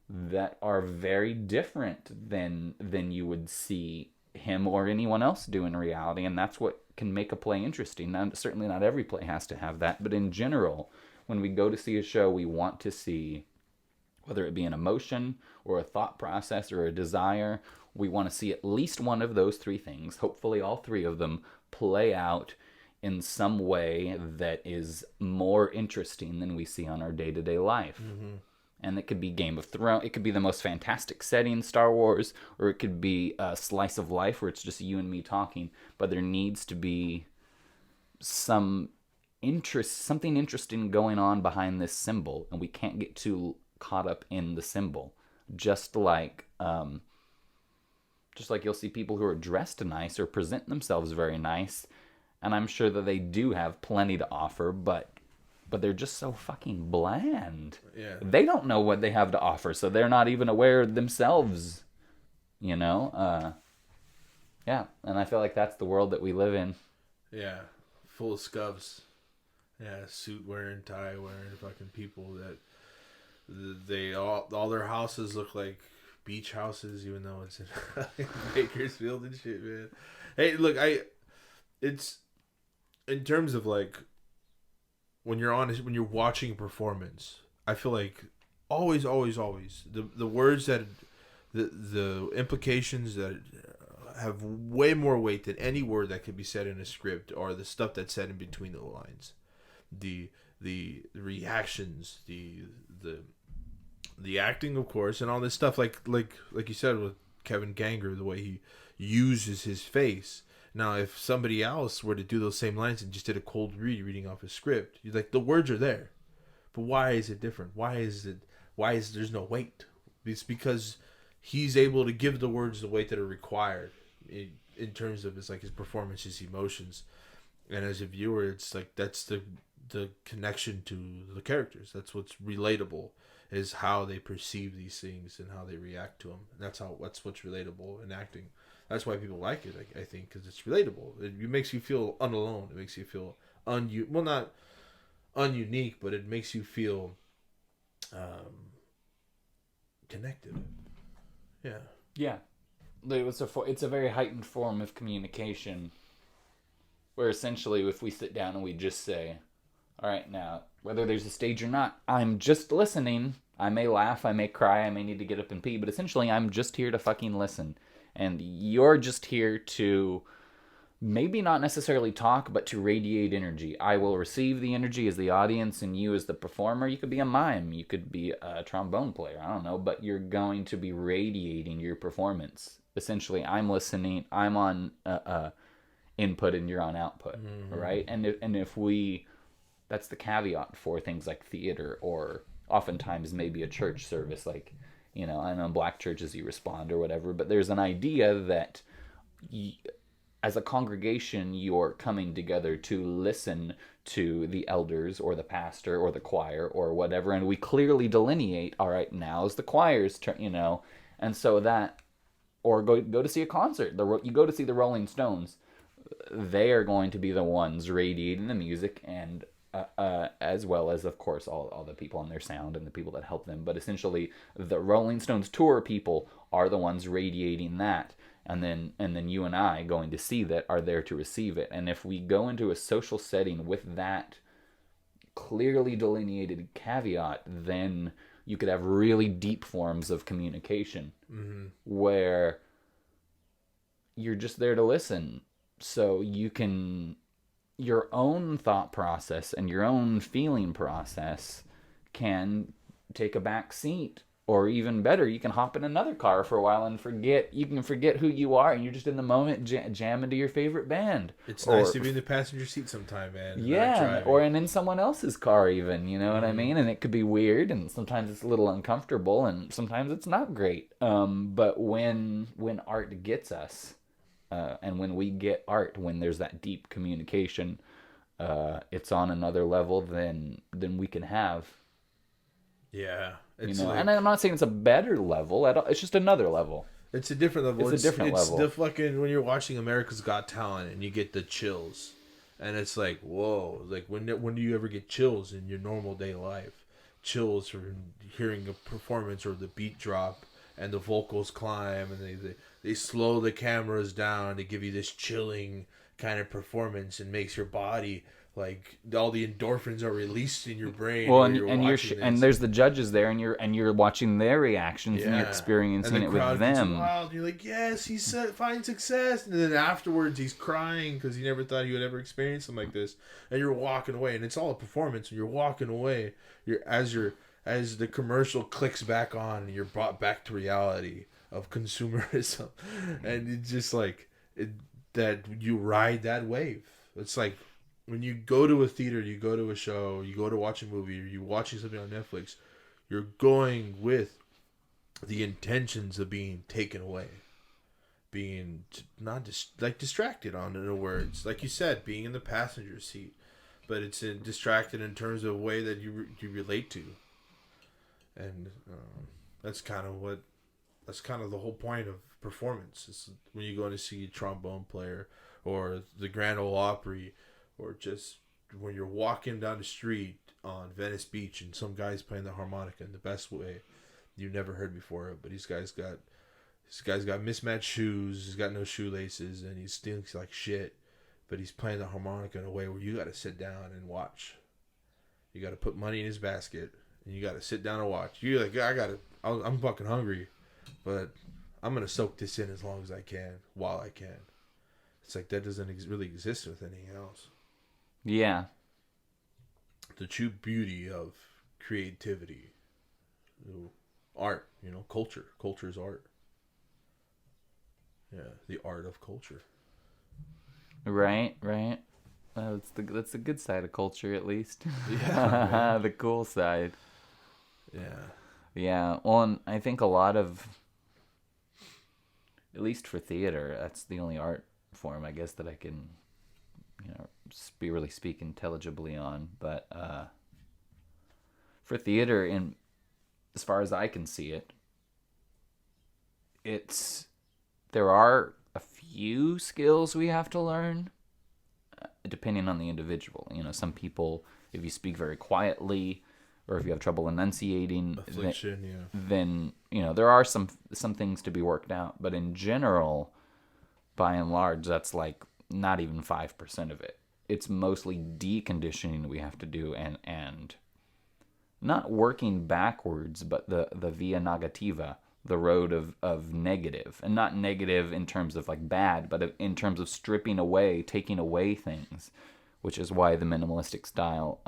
that are very different than you would see him or anyone else do in reality, and that's what can make a play interesting. Now, certainly not every play has to have that, but in general, when we go to see a show, we want to see, whether it be an emotion or a thought process or a desire, we want to see at least one of those three things, hopefully all three of them, play out in some way that is more interesting than we see on our day-to-day life. Mm-hmm. And it could be Game of Thrones, it could be the most fantastic setting, Star Wars, or it could be a slice of life where it's just you and me talking, but there needs to be something interesting going on behind this symbol, and we can't get too caught up in the symbol. Just like you'll see people who are dressed nice or present themselves very nice, and I'm sure that they do have plenty to offer, but they're just so fucking bland. Yeah. They don't know what they have to offer, so they're not even aware themselves, Yeah, and I feel like that's the world that we live in. Yeah, full of scubs. Yeah, suit wearing, tie wearing fucking people that they all their houses look like beach houses, even though it's in Bakersfield and shit, man. Hey, look, it's in terms of like when you're watching a performance, I feel like always the words that the implications that have way more weight than any word that could be said in a script are the stuff that's said in between the lines. The reactions, the acting, of course, and all this stuff like you said with Kevin Ganger, the way he uses his face. Now, if somebody else were to do those same lines and just did a cold reading off a script, you're like, the words are there, but why is it different? Why is there's no weight? It's because he's able to give the words the weight that are required in terms of his performance, his emotions, and as a viewer, it's like that's the connection to the characters. That's what's relatable, is how they perceive these things and how they react to them. And that's what's relatable in acting. That's why people like it, I think, because it's relatable. It makes you feel unalone. It makes you feel not ununique, but it makes you feel connected. Yeah. Yeah. It's a very heightened form of communication, where essentially if we sit down and we just say, all right, now, whether there's a stage or not, I'm just listening, I may laugh, I may cry, I may need to get up and pee, but essentially I'm just here to fucking listen. And you're just here to maybe not necessarily talk, but to radiate energy. I will receive the energy as the audience, and you as the performer. You could be a mime, you could be a trombone player, I don't know, but you're going to be radiating your performance. Essentially, I'm listening, I'm on input, and you're on output, right? And if we, that's the caveat for things like theater, or oftentimes maybe a church service, like, you know, I know in black churches you respond or whatever, but there's an idea that as a congregation, you're coming together to listen to the elders or the pastor or the choir or whatever, and we clearly delineate, all right, now's the choir's turn, you know, and so that, or go to see a concert, you go to see the Rolling Stones, they are going to be the ones radiating the music, and as well as, of course, all the people on their sound and the people that help them, but essentially the Rolling Stones tour people are the ones radiating that. And then you and I going to see that are there to receive it. And if we go into a social setting with that clearly delineated caveat, then you could have really deep forms of communication where you're just there to listen. So you can, your own thought process and your own feeling process can take a back seat. Or even better, you can hop in another car for a while and forget who you are, and you're just in the moment jamming to your favorite band. It's nice to be in the passenger seat sometime, man. Yeah, or in someone else's car even, you know what I mean? And it could be weird, and sometimes it's a little uncomfortable, and sometimes it's not great. But when art gets us, and when we get art, when there's that deep communication, it's on another level than we can have. Yeah. It's, you know, and I'm not saying it's a better level at all. It's just another level. It's a different level. It's a different level. It's the fucking, when you're watching America's Got Talent and you get the chills, and it's like, whoa! Like when do you ever get chills in your normal day life? Chills from hearing a performance or the beat drop and the vocals climb, and they slow the cameras down to give you this chilling kind of performance, and makes your body, like, all the endorphins are released in your brain. Well, and there's the judges there, and you're watching their reactions, and you're experiencing it with them. Wild. You're like, yes, he find success, and then afterwards he's crying because he never thought he would ever experience something like this, and you're walking away, and it's all a performance. And you're walking away, as the commercial clicks back on, and you're brought back to reality of consumerism, and it's just like that you ride that wave. It's like, when you go to a theater, you go to a show, you go to watch a movie, or you're watching something on Netflix, you're going with the intentions of being taken away. Being not distracted, on in words. Like you said, being in the passenger seat. But it's distracted in terms of a way that you relate to. And that's kind of the whole point of performance. It's when you go to see a trombone player or the Grand Ole Opry, or just when you're walking down the street on Venice Beach and some guy's playing the harmonica in the best way you never heard before. But this guy's got mismatched shoes, he's got no shoelaces, and he stinks like shit. But he's playing the harmonica in a way where you got to sit down and watch. You got to put money in his basket, and you got to sit down and watch. You're like, I'm fucking hungry, but I'm gonna soak this in as long as I can, while I can. It's like that doesn't really exist with anything else. Yeah. The true beauty of creativity. Art, culture. Culture is art. Yeah, the art of culture. Right. That's the good side of culture, at least. Yeah. The cool side. Yeah. Yeah. Well, and I think a lot of, at least for theater, that's the only art form, I guess, that I can, really speak intelligibly on. But for theater, as far as I can see it, there are a few skills we have to learn, depending on the individual. Some people, if you speak very quietly, or if you have trouble enunciating, then there are some things to be worked out. But in general, by and large, that's like not even 5% of it. It's mostly deconditioning we have to do, and not working backwards, but the via negativa, the road of negative, and not negative in terms of like bad, but in terms of stripping away, taking away things, which is why the minimalistic style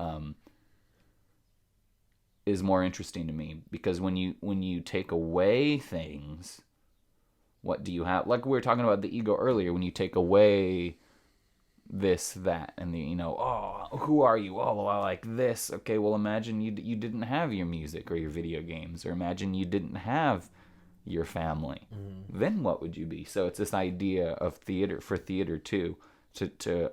is more interesting to me, because when you take away things, what do you have? Like we were talking about the ego earlier, when you take away this, that, and the, oh, who are you? Oh, well, I like this. Okay, well, imagine you didn't have your music or your video games, or imagine you didn't have your family. Then what would you be? So it's this idea of theater, for theater too, to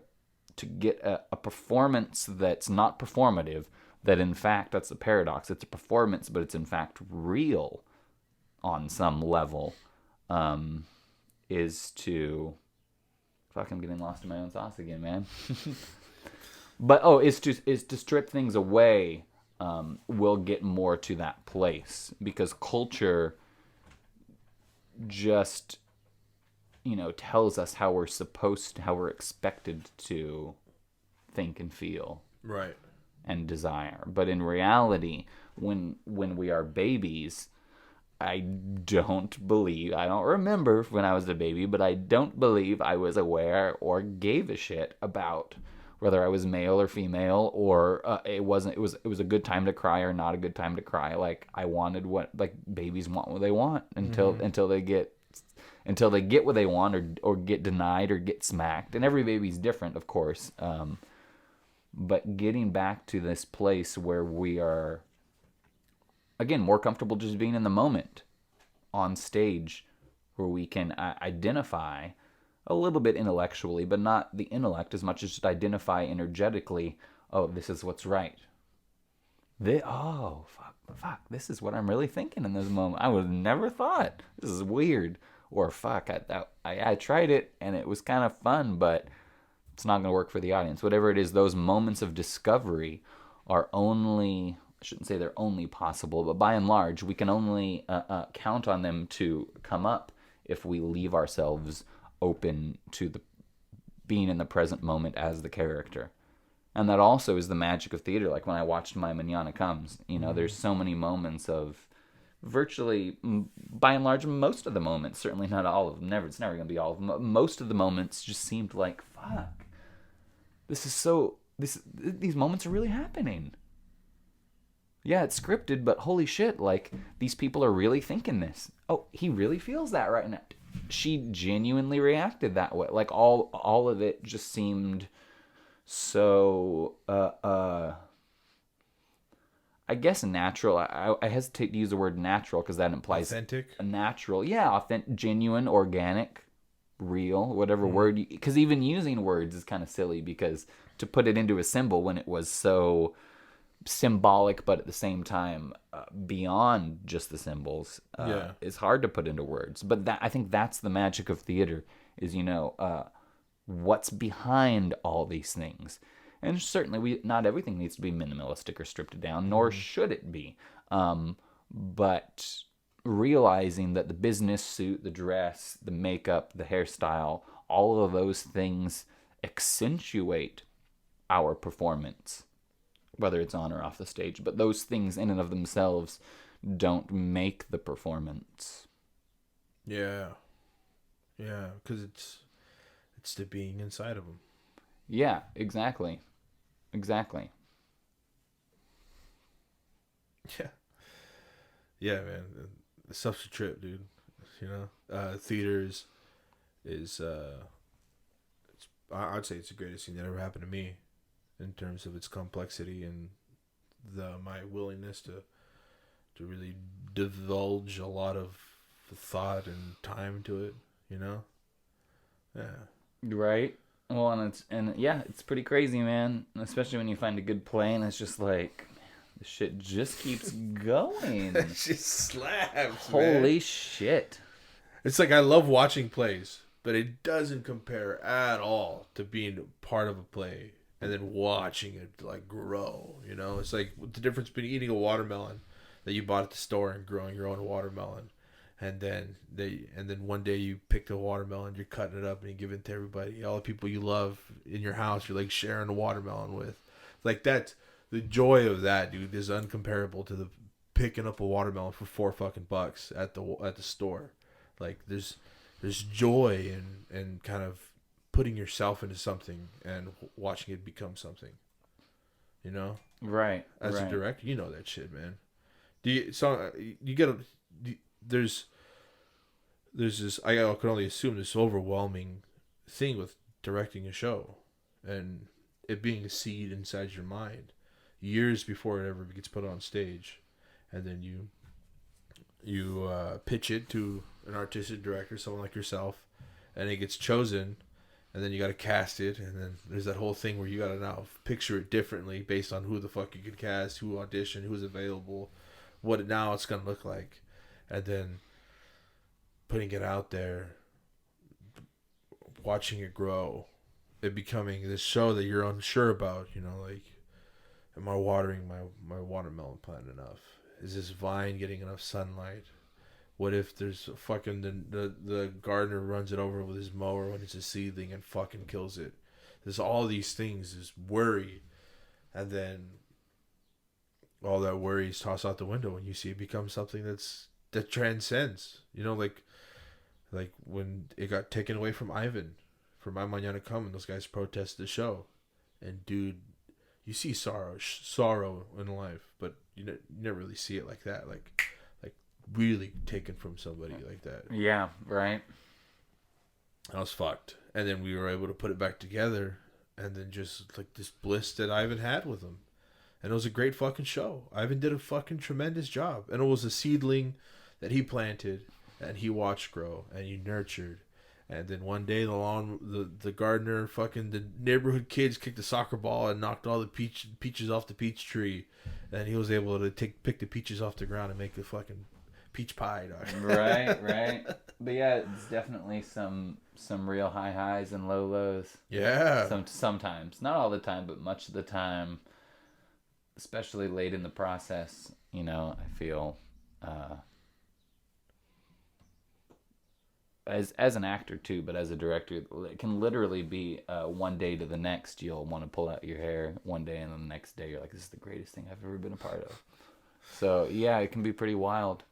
get a performance that's not performative, that in fact, that's the paradox, it's a performance, but it's in fact real on some level, is to... Fuck, I'm getting lost in my own sauce again, man. But is to strip things away. We'll get more to that place, because culture just tells us how we're expected to think and feel, right, and desire. But in reality, when we are babies, I don't remember when I was a baby, but I don't believe I was aware or gave a shit about whether I was male or female, or it was a good time to cry or not a good time to cry. Like, I wanted babies want what they want until they get what they want, or get denied or get smacked. And every baby's different, of course. But getting back to this place where we are, again, more comfortable just being in the moment on stage, where we can identify a little bit intellectually, but not the intellect as much as just identify energetically, oh, this is what's right. Fuck, this is what I'm really thinking in this moment. I would have never thought. This is weird. Or fuck, I tried it and it was kind of fun, but it's not going to work for the audience. Whatever it is, those moments of discovery are only... I shouldn't say they're only possible, but by and large, we can only count on them to come up if we leave ourselves open to being in the present moment as the character. And that also is the magic of theater. Like when I watched My Mañana Comes, there's so many moments of virtually, by and large, most of the moments, certainly not all of them, it's never going to be all of them, most of the moments just seemed like, fuck, these moments are really happening. Yeah, it's scripted, but holy shit, like, these people are really thinking this. Oh, he really feels that right now. She genuinely reacted that way. Like, all of it just seemed so, I guess natural. I hesitate to use the word natural, because that implies... Authentic? Natural. Yeah, authentic, genuine, organic, real, whatever word. Because even using words is kind of silly, because to put it into a symbol when it was so... symbolic, but at the same time beyond just the symbols, is hard to put into words. But I think that's the magic of theater, is what's behind all these things. And certainly not everything needs to be minimalistic or stripped down, nor should it be. But realizing that the business suit, the dress, the makeup, the hairstyle, all of those things accentuate our performance, whether it's on or off the stage. But those things in and of themselves don't make the performance. Yeah. Yeah, because it's the being inside of them. Yeah, exactly. Exactly. Yeah. Yeah, man. The stuff's a trip, dude. Theater is I'd say it's the greatest thing that ever happened to me, in terms of its complexity and my willingness to really divulge a lot of thought and time to it, Yeah. Right. Well, it's pretty crazy, man. Especially when you find a good play, and it's just like, the shit just keeps going. It just slaps, Holy man. shit. It's like, I love watching plays, but it doesn't compare at all to being part of a play and then watching it like grow. It's like the difference between eating a watermelon that you bought at the store and growing your own watermelon, and then one day you pick the watermelon, you're cutting it up and you give it to everybody, all the people you love in your house. You're like sharing a watermelon with. Like, that's the joy of that, dude, is uncomparable to the picking up a watermelon for $4 at the store. Like there's joy in kind of putting yourself into something and watching it become something. You know, right? As right. a director, you know that shit, man. You get there's this, I can only assume, this overwhelming thing with directing a show and it being a seed inside your mind years before it ever gets put on stage, and then you pitch it to an artistic director, someone like yourself, and it gets chosen, and then you got to cast it, and then there's that whole thing where you got to now picture it differently based on who the fuck you could cast, who auditioned, who's available, what now it's gonna look like, and then putting it out there, watching it grow, it becoming this show that you're unsure about. You know, like, am I watering my watermelon plant enough? Is this vine getting enough sunlight? What if there's a fucking the gardener runs it over with his mower when it's a seedling and fucking kills it? There's all these things, this worry, and then all that worry is tossed out the window when you see it become something that transcends. You know, like when it got taken away from Ivan for My Mañana Come, and those guys protested the show, and dude, you see sorrow in life, but you never really see it like that, like really taken from somebody like that. Yeah, right. I was fucked, and then we were able to put it back together, and then just like this bliss that Ivan had with him, and it was a great fucking show. Ivan did a fucking tremendous job, and it was a seedling that he planted and he watched grow and he nurtured. And then one day the gardener, fucking the neighborhood kids kicked a soccer ball and knocked all the peaches off the peach tree, and he was able to pick the peaches off the ground and make the fucking peach pie, dog. Right. But yeah, it's definitely some real high highs and low lows. Yeah. Sometimes, not all the time, but much of the time, especially late in the process. You know, I feel. As an actor too, but as a director, it can literally be one day to the next you'll want to pull out your hair one day, and then the next day you're like, this is the greatest thing I've ever been a part of. So yeah, it can be pretty wild.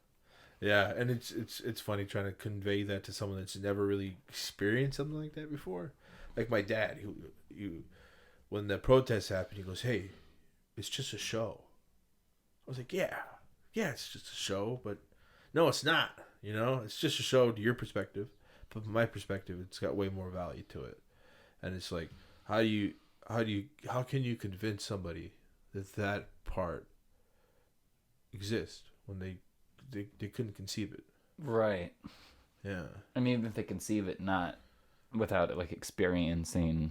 Yeah, and it's funny trying to convey that to someone that's never really experienced something like that before. Like my dad, who when the protests happened, he goes, "Hey, it's just a show." I was like, "Yeah, it's just a show, but no, it's not. You know, it's just a show to your perspective, but from my perspective, it's got way more value to it." And it's like, how can you convince somebody that part exists when they couldn't conceive it? Right. Yeah. I mean, even if they conceive it, not without it, like experiencing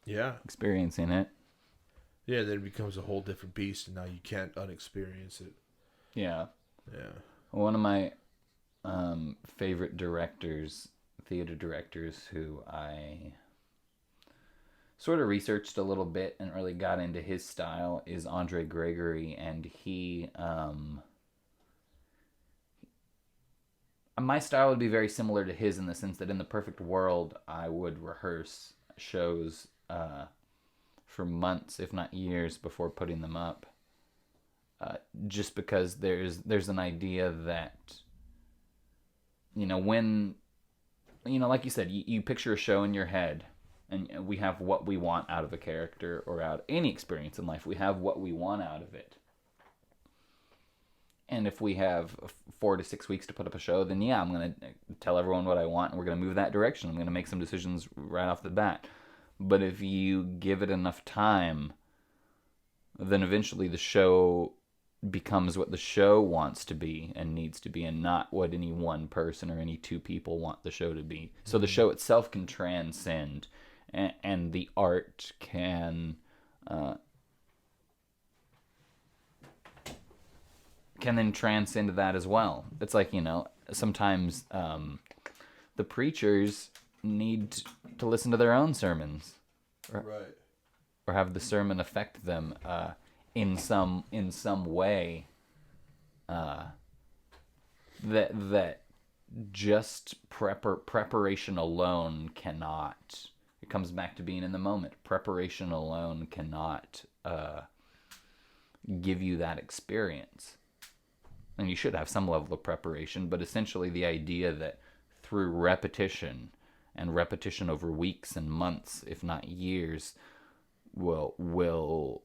it. Yeah, then it becomes a whole different beast, and now you can't unexperience it. Yeah. Yeah. One of my favorite theater directors, who I sort of researched a little bit and really got into his style, is Andre Gregory, and he my style would be very similar to his in the sense that in the perfect world I would rehearse shows for months, if not years, before putting them up, just because there's an idea that, you know, when, you know, like you said, you picture a show in your head, and we have what we want out of a character or out of any experience in life. We have what we want out of it. And if we have 4 to 6 weeks to put up a show, then yeah, I'm going to tell everyone what I want, and we're going to move that direction. I'm going to make some decisions right off the bat. But if you give it enough time, then eventually the show becomes what the show wants to be and needs to be, and not what any one person or any two people want the show to be. So the show itself can transcend, and the art can then transcend that as well. It's like, you know, sometimes the preachers need to listen to their own sermons, Right. or have the sermon affect them in some way that just preparation alone cannot. It comes back to being in the moment. Preparation alone cannot give you that experience. And you should have some level of preparation, but essentially the idea that through repetition and repetition over weeks and months, if not years, will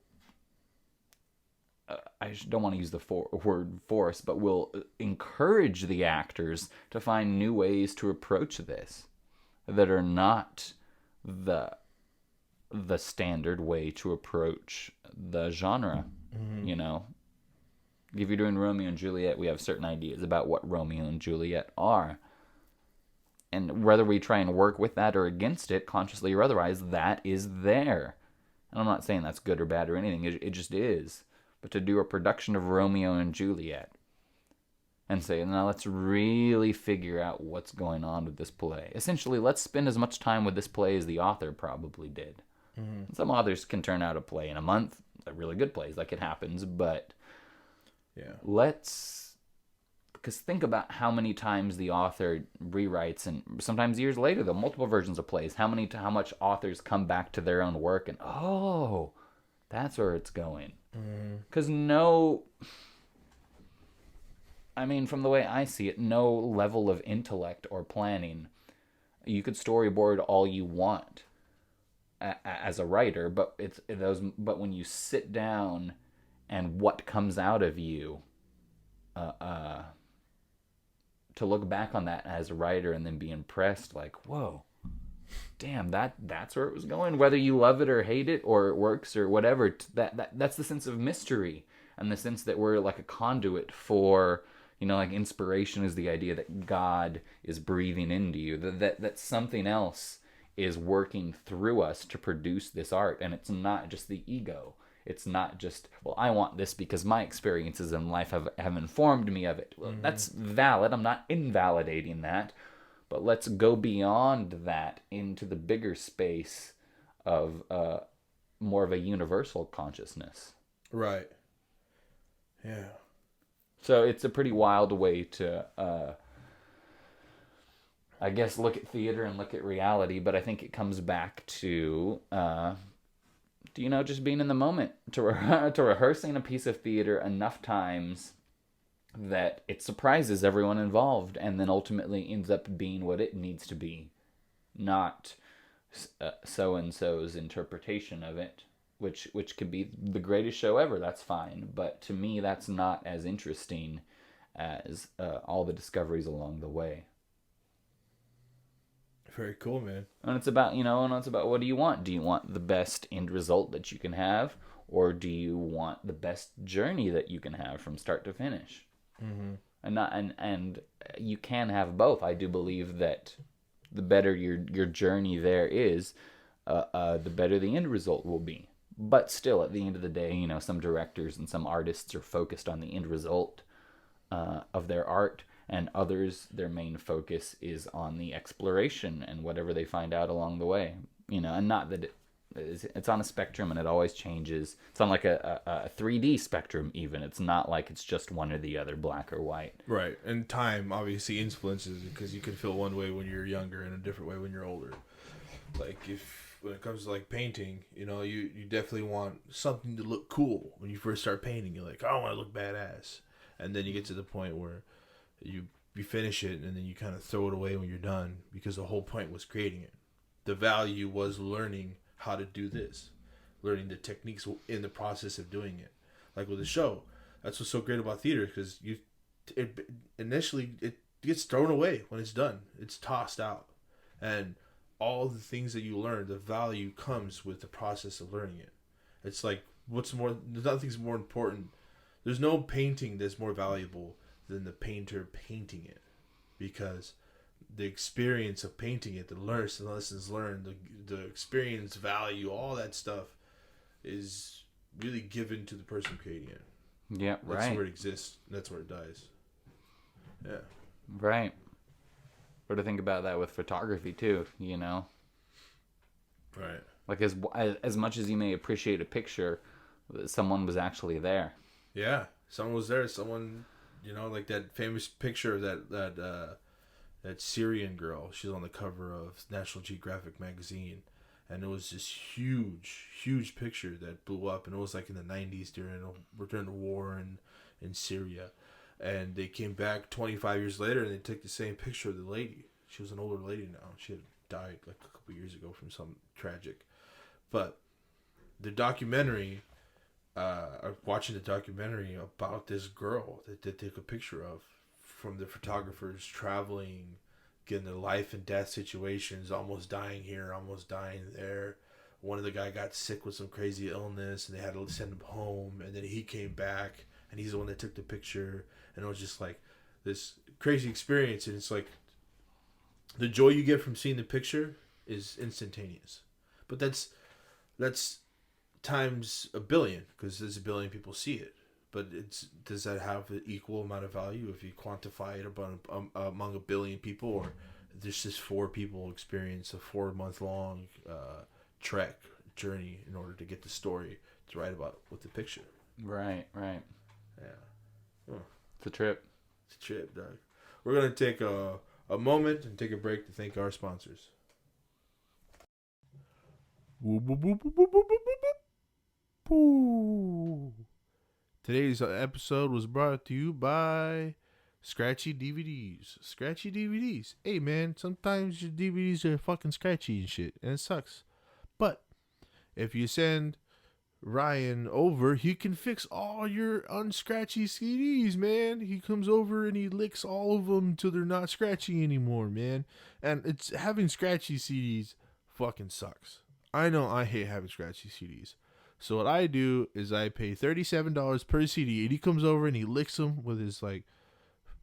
I don't want to use the word force, but will encourage the actors to find new ways to approach this that are not the standard way to approach the genre. You know, if you're doing Romeo and Juliet, we have certain ideas about what Romeo and Juliet are. And whether we try and work with that or against it, consciously or otherwise, that is there. And I'm not saying that's good or bad or anything. It just is. But to do a production of Romeo and Juliet and say, now let's really figure out what's going on with this play. Essentially, let's spend as much time with this play as the author probably did. Mm-hmm. Some authors can turn out a play in a month, really good plays, like it happens, but because think about how many times the author rewrites, and sometimes years later, the multiple versions of plays, how much authors come back to their own work and, oh, that's where it's going. Because from the way I see it, no level of intellect or planning, you could storyboard all you want as a writer, but but when you sit down and what comes out of you, to look back on that as a writer and then be impressed, like, whoa, damn, that's where it was going. Whether you love it or hate it or it works or whatever, that's the sense of mystery and the sense that we're like a conduit for, like inspiration is the idea that God is breathing into you, that something else is working through us to produce this art, and it's not just the ego. It's not just, well, I want this because my experiences in life have informed me of it. Well, that's valid. I'm not invalidating that. But let's go beyond that into the bigger space of more of a universal consciousness. Right. Yeah. So it's a pretty wild way to, I guess, look at theater and look at reality. But I think it comes back to, just being in the moment, to rehearsing a piece of theater enough times that it surprises everyone involved and then ultimately ends up being what it needs to be, not so-and-so's interpretation of it, which could be the greatest show ever. That's fine, but to me that's not as interesting as all the discoveries along the way. Very cool, man. And it's about, what do you want? Do you want the best end result that you can have, or do you want the best journey that you can have from start to finish? Mm-hmm. And you can have both. I do believe that the better your journey there is, the better the end result will be. But still, at the end of the day, some directors and some artists are focused on the end result of their art, and others, their main focus is on the exploration and whatever they find out along the way. And not that it's on a spectrum and it always changes. It's on like a 3D spectrum even. It's not like it's just one or the other, black or white. Right. And time obviously influences it, because you can feel one way when you're younger and a different way when you're older. Like when it comes to like painting, you definitely want something to look cool. When you first start painting, you're like, I want to look badass. And then you get to the point where you finish it and then you kind of throw it away when you're done, because the whole point was creating it. The value was learning how to do this, learning the techniques in the process of doing it. Like with a show, that's what's so great about theater, because initially it gets thrown away when it's done. It's tossed out, and all the things that you learn, the value comes with the process of learning it. It's like, nothing's more important. There's no painting that's more valuable than the painter painting it, because the experience of painting it, the lessons learned, the experience value, all that stuff is really given to the person creating it. Yeah, right. That's where it exists. And that's where it dies. Yeah. Right. Or to think about that with photography too, Right. Like as much as you may appreciate a picture, someone was actually there. Yeah, someone was there. Someone, like that famous picture of that Syrian girl. She's on the cover of National Geographic magazine, and it was this huge picture that blew up, and it was like in the 90s during the war in Syria. And they came back 25 years later, and they took the same picture of the lady. She was an older lady now. She had died like a couple years ago from some tragic. But the documentary, watching the documentary about this girl that they took a picture of, from the photographers traveling, getting the life and death situations, almost dying here, almost dying there. One of the guy got sick with some crazy illness, and they had to send him home. And then he came back, and he's the one that took the picture. And it was just like this crazy experience. And it's like the joy you get from seeing the picture is instantaneous. But that's times a billion, because there's a billion people see it. But does that have an equal amount of value if you quantify it among a billion people, or there's just 4 people experience a 4-month-long trek journey in order to get the story to write about with the picture? Right. Yeah. Huh. It's a trip. It's a trip, Doug. We're going to take a moment and take a break to thank our sponsors. Today's episode was brought to you by Scratchy DVDs. Scratchy DVDs. Hey, man, sometimes your DVDs are fucking scratchy and shit, and it sucks. But if you send Ryan over, he can fix all your unscratchy CDs, man. He comes over and he licks all of them till they're not scratchy anymore, man. And it's having scratchy CDs fucking sucks. I know I hate having scratchy CDs. So what I do is I pay $37 per CD, and he comes over and he licks them with his like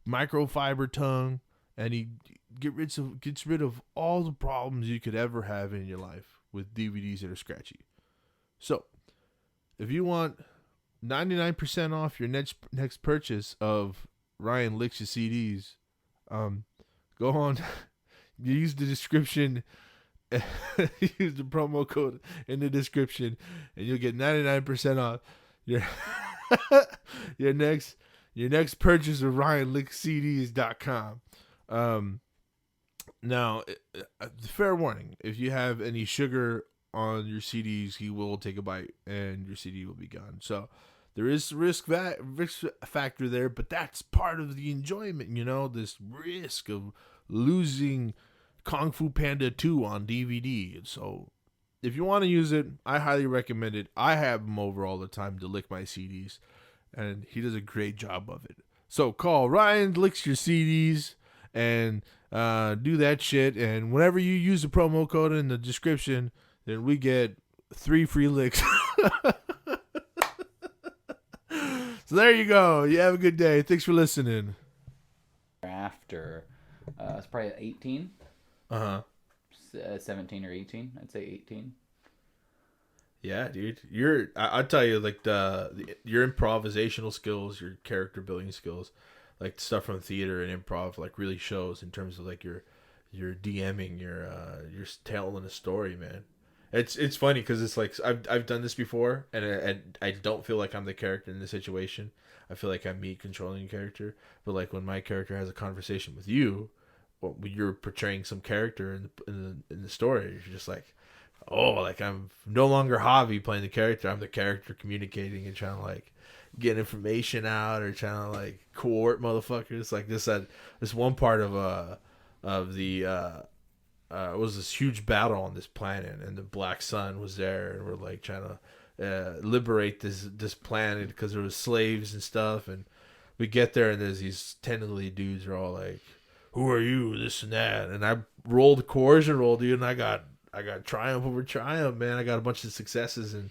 microfiber tongue, and he gets rid of all the problems you could ever have in your life with DVDs that are scratchy. So if you want 99% off your next purchase of Ryan Licks Your CDs, go on, use the description, use the promo code in the description, and you'll get 99% off your your next purchase of RyanLicksCDs.com. Now, fair warning, if you have any sugar on your CDs, he will take a bite and your CD will be gone. So there is risk factor there, but that's part of the enjoyment, this risk of losing Kung Fu Panda 2 on DVD. So if you want to use it, I highly recommend it. I have him over all the time to lick my CDs, and he does a great job of it. So call Ryan Licks Your CDs and do that shit. And whenever you use the promo code in the description, then we get 3 free licks. So there you go. You have a good day. Thanks for listening. After, it's probably 18. 17 or 18. I'd say 18. Yeah, dude. I'll tell you, like your improvisational skills, your character building skills, like stuff from theater and improv, like really shows in terms of like your DMing, your telling a story, man. It's funny because it's like I've done this before, and I don't feel like I'm the character in the situation. I feel like I'm me controlling the character. But like when my character has a conversation with you, or you're portraying some character in the story, you're just like, oh, like I'm no longer Javi playing the character. I'm the character communicating and trying to like get information out, or trying to like cohort motherfuckers. Like this one part of the it was this huge battle on this planet, and the Black Sun was there, and we're like trying to liberate this planet because there was slaves and stuff. And we get there, and there's these tentacly dudes are all like, "Who are you?" This and that. And I rolled a coercion roll, dude, and I got triumph over triumph, man. I got a bunch of successes and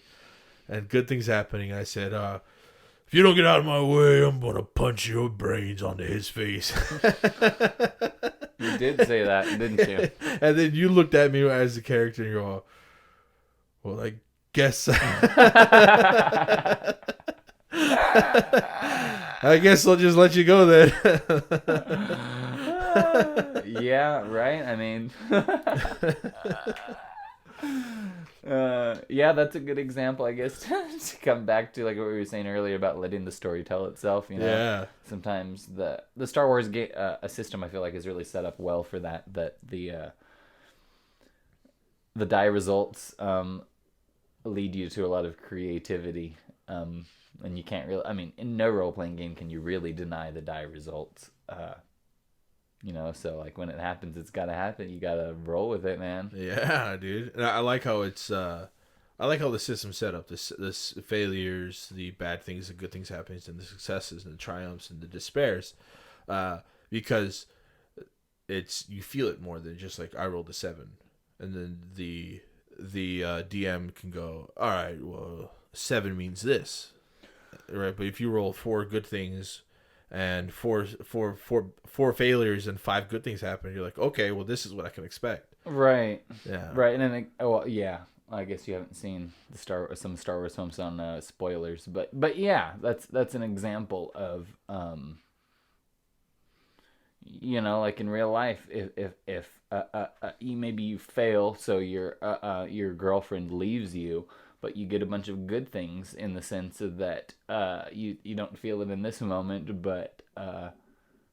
good things happening. I said, if you don't get out of my way, I'm gonna punch your brains onto his face. You did say that, didn't you? And then you looked at me as the character and you go, well, I guess I guess I'll just let you go then. Yeah, right? I mean, yeah, that's a good example, I guess, to come back to like what we were saying earlier about letting the story tell itself, Yeah. Sometimes the Star Wars a system, I feel like, is really set up well for that the the die results lead you to a lot of creativity. And you can't really, I mean, in no role-playing game can you really deny the die results. So like when it happens, it's got to happen. You got to roll with it, man. Yeah, dude. And I like how it's I like how the system's set up. This failures, the bad things, the good things happening, and the successes and the triumphs and the despairs, because you feel it more than just like I rolled a 7, and then the DM can go, all right, well 7 means this, right? But if you roll 4 good things and four failures and 5 good things happen, you're like, okay, well this is what I can expect. Right. Yeah. Right, and then yeah. I guess you haven't seen some Star Wars films on spoilers, but yeah, that's an example of like in real life, if maybe you fail, so your girlfriend leaves you, but you get a bunch of good things in the sense of that you don't feel it in this moment, but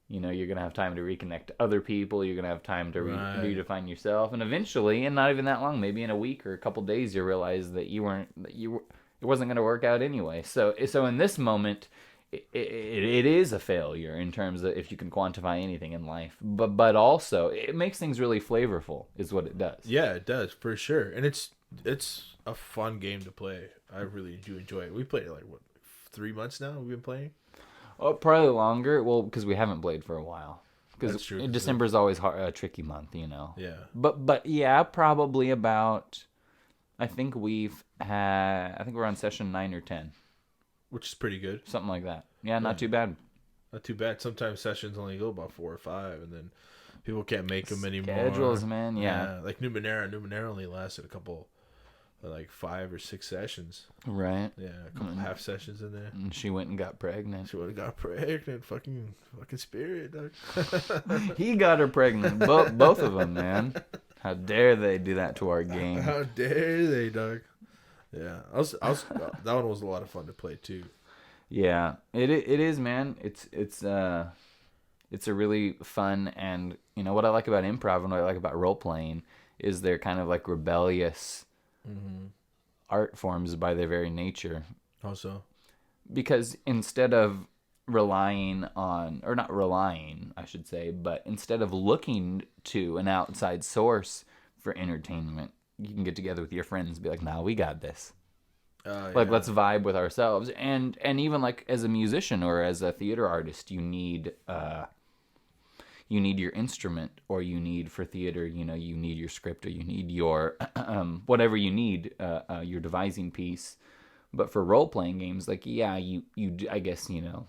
you're going to have time to reconnect to other people. You're going to have time to redefine yourself. And eventually, and not even that long, maybe in a week or a couple days, you realize that it wasn't going to work out anyway. So in this moment, it is a failure in terms of if you can quantify anything in life. But also, it makes things really flavorful is what it does. Yeah, it does, for sure. And it's a fun game to play. I really do enjoy it. We played it 3 months now we've been playing? Oh, probably longer. Well, because we haven't played for a while. Because December is always a tricky month, Yeah. But yeah, probably about. I think we're on session 9 or 10, which is pretty good. Something like that. Yeah, not too bad. Not too bad. Sometimes sessions only go about 4 or 5, and then people can't make them anymore. Schedules, man. Yeah. Like Numenera only lasted a couple. 5 or 6 sessions. Right. Yeah, a couple half sessions in there. And she went and got pregnant. Fucking spirit, dog. He got her pregnant. Both of them, man. How dare they do that to our game? How dare they, dog? Yeah, that one was a lot of fun to play too. Yeah, it is, man. It's a really fun, and what I like about improv and what I like about role playing is they're kind of like rebellious. Mm-hmm. Art forms by their very nature. How so? Because instead of relying on, or not relying, I should say, but instead of looking to an outside source for entertainment, you can get together with your friends and be like, nah, we got this. Let's vibe with ourselves. And even like as a musician or as a theater artist, you need your instrument, or you need for theater, you need your script, or you need your whatever you need, your devising piece. But for role-playing games, you I guess, you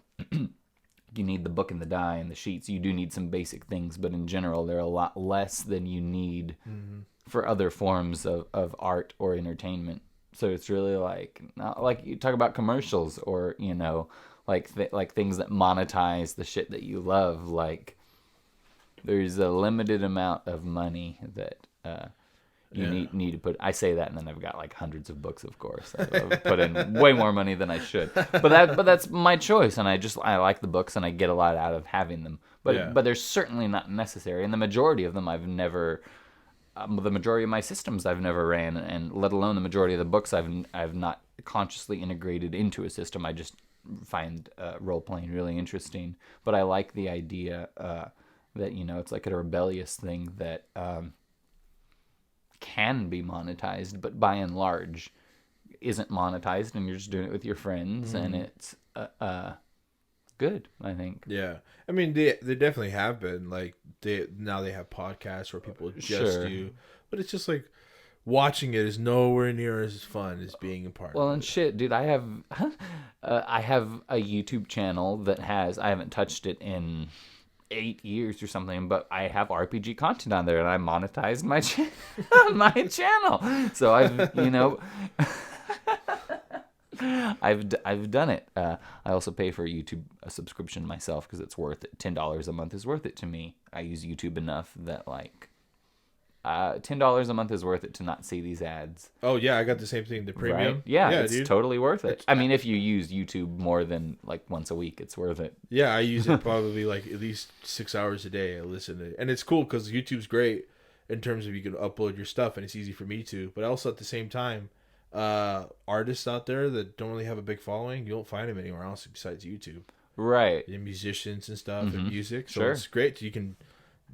need the book and the die and the sheets. You do need some basic things, but in general, they're a lot less than you need for other forms of art or entertainment. So it's really not like you talk about commercials or, like things that monetize the shit that you love, there's a limited amount of money that you need to put. I say that, and then I've got hundreds of books, of course. I've put in way more money than I should. But that's my choice, and I like the books, and I get a lot out of having them. But they're certainly not necessary, and the majority of them I've never. The majority of my systems I've never ran, and let alone the majority of the books I've not consciously integrated into a system. I just find role playing really interesting. But I like the idea. That it's like a rebellious thing that can be monetized, but by and large isn't monetized, and you're just doing it with your friends, and it's good, I think. Yeah, I mean they definitely have been now they have podcasts where people just do, but it's just watching it is nowhere near as fun as being a part. Well, of and it. shit, dude, I have a YouTube channel that I haven't touched it in 8 years or something, but I have RPG content on there, and I monetized my channel. So I've done it. I also pay for a YouTube subscription myself because it's worth it. $10 a month is worth it to me. I use YouTube enough that $10 a month is worth it to not see these ads. Oh yeah, I got the same thing. The premium. Right? Yeah, it's totally worth it. I mean, if you use YouTube more than once a week, it's worth it. Yeah, I use it probably at least 6 hours a day. I listen to it, and it's cool because YouTube's great. in terms of you can upload your stuff and it's easy for me to. But also at the same time, artists out there that don't really have a big following, you won't find them anywhere else besides YouTube. Right. And musicians and stuff and music. So Sure. it's great. You can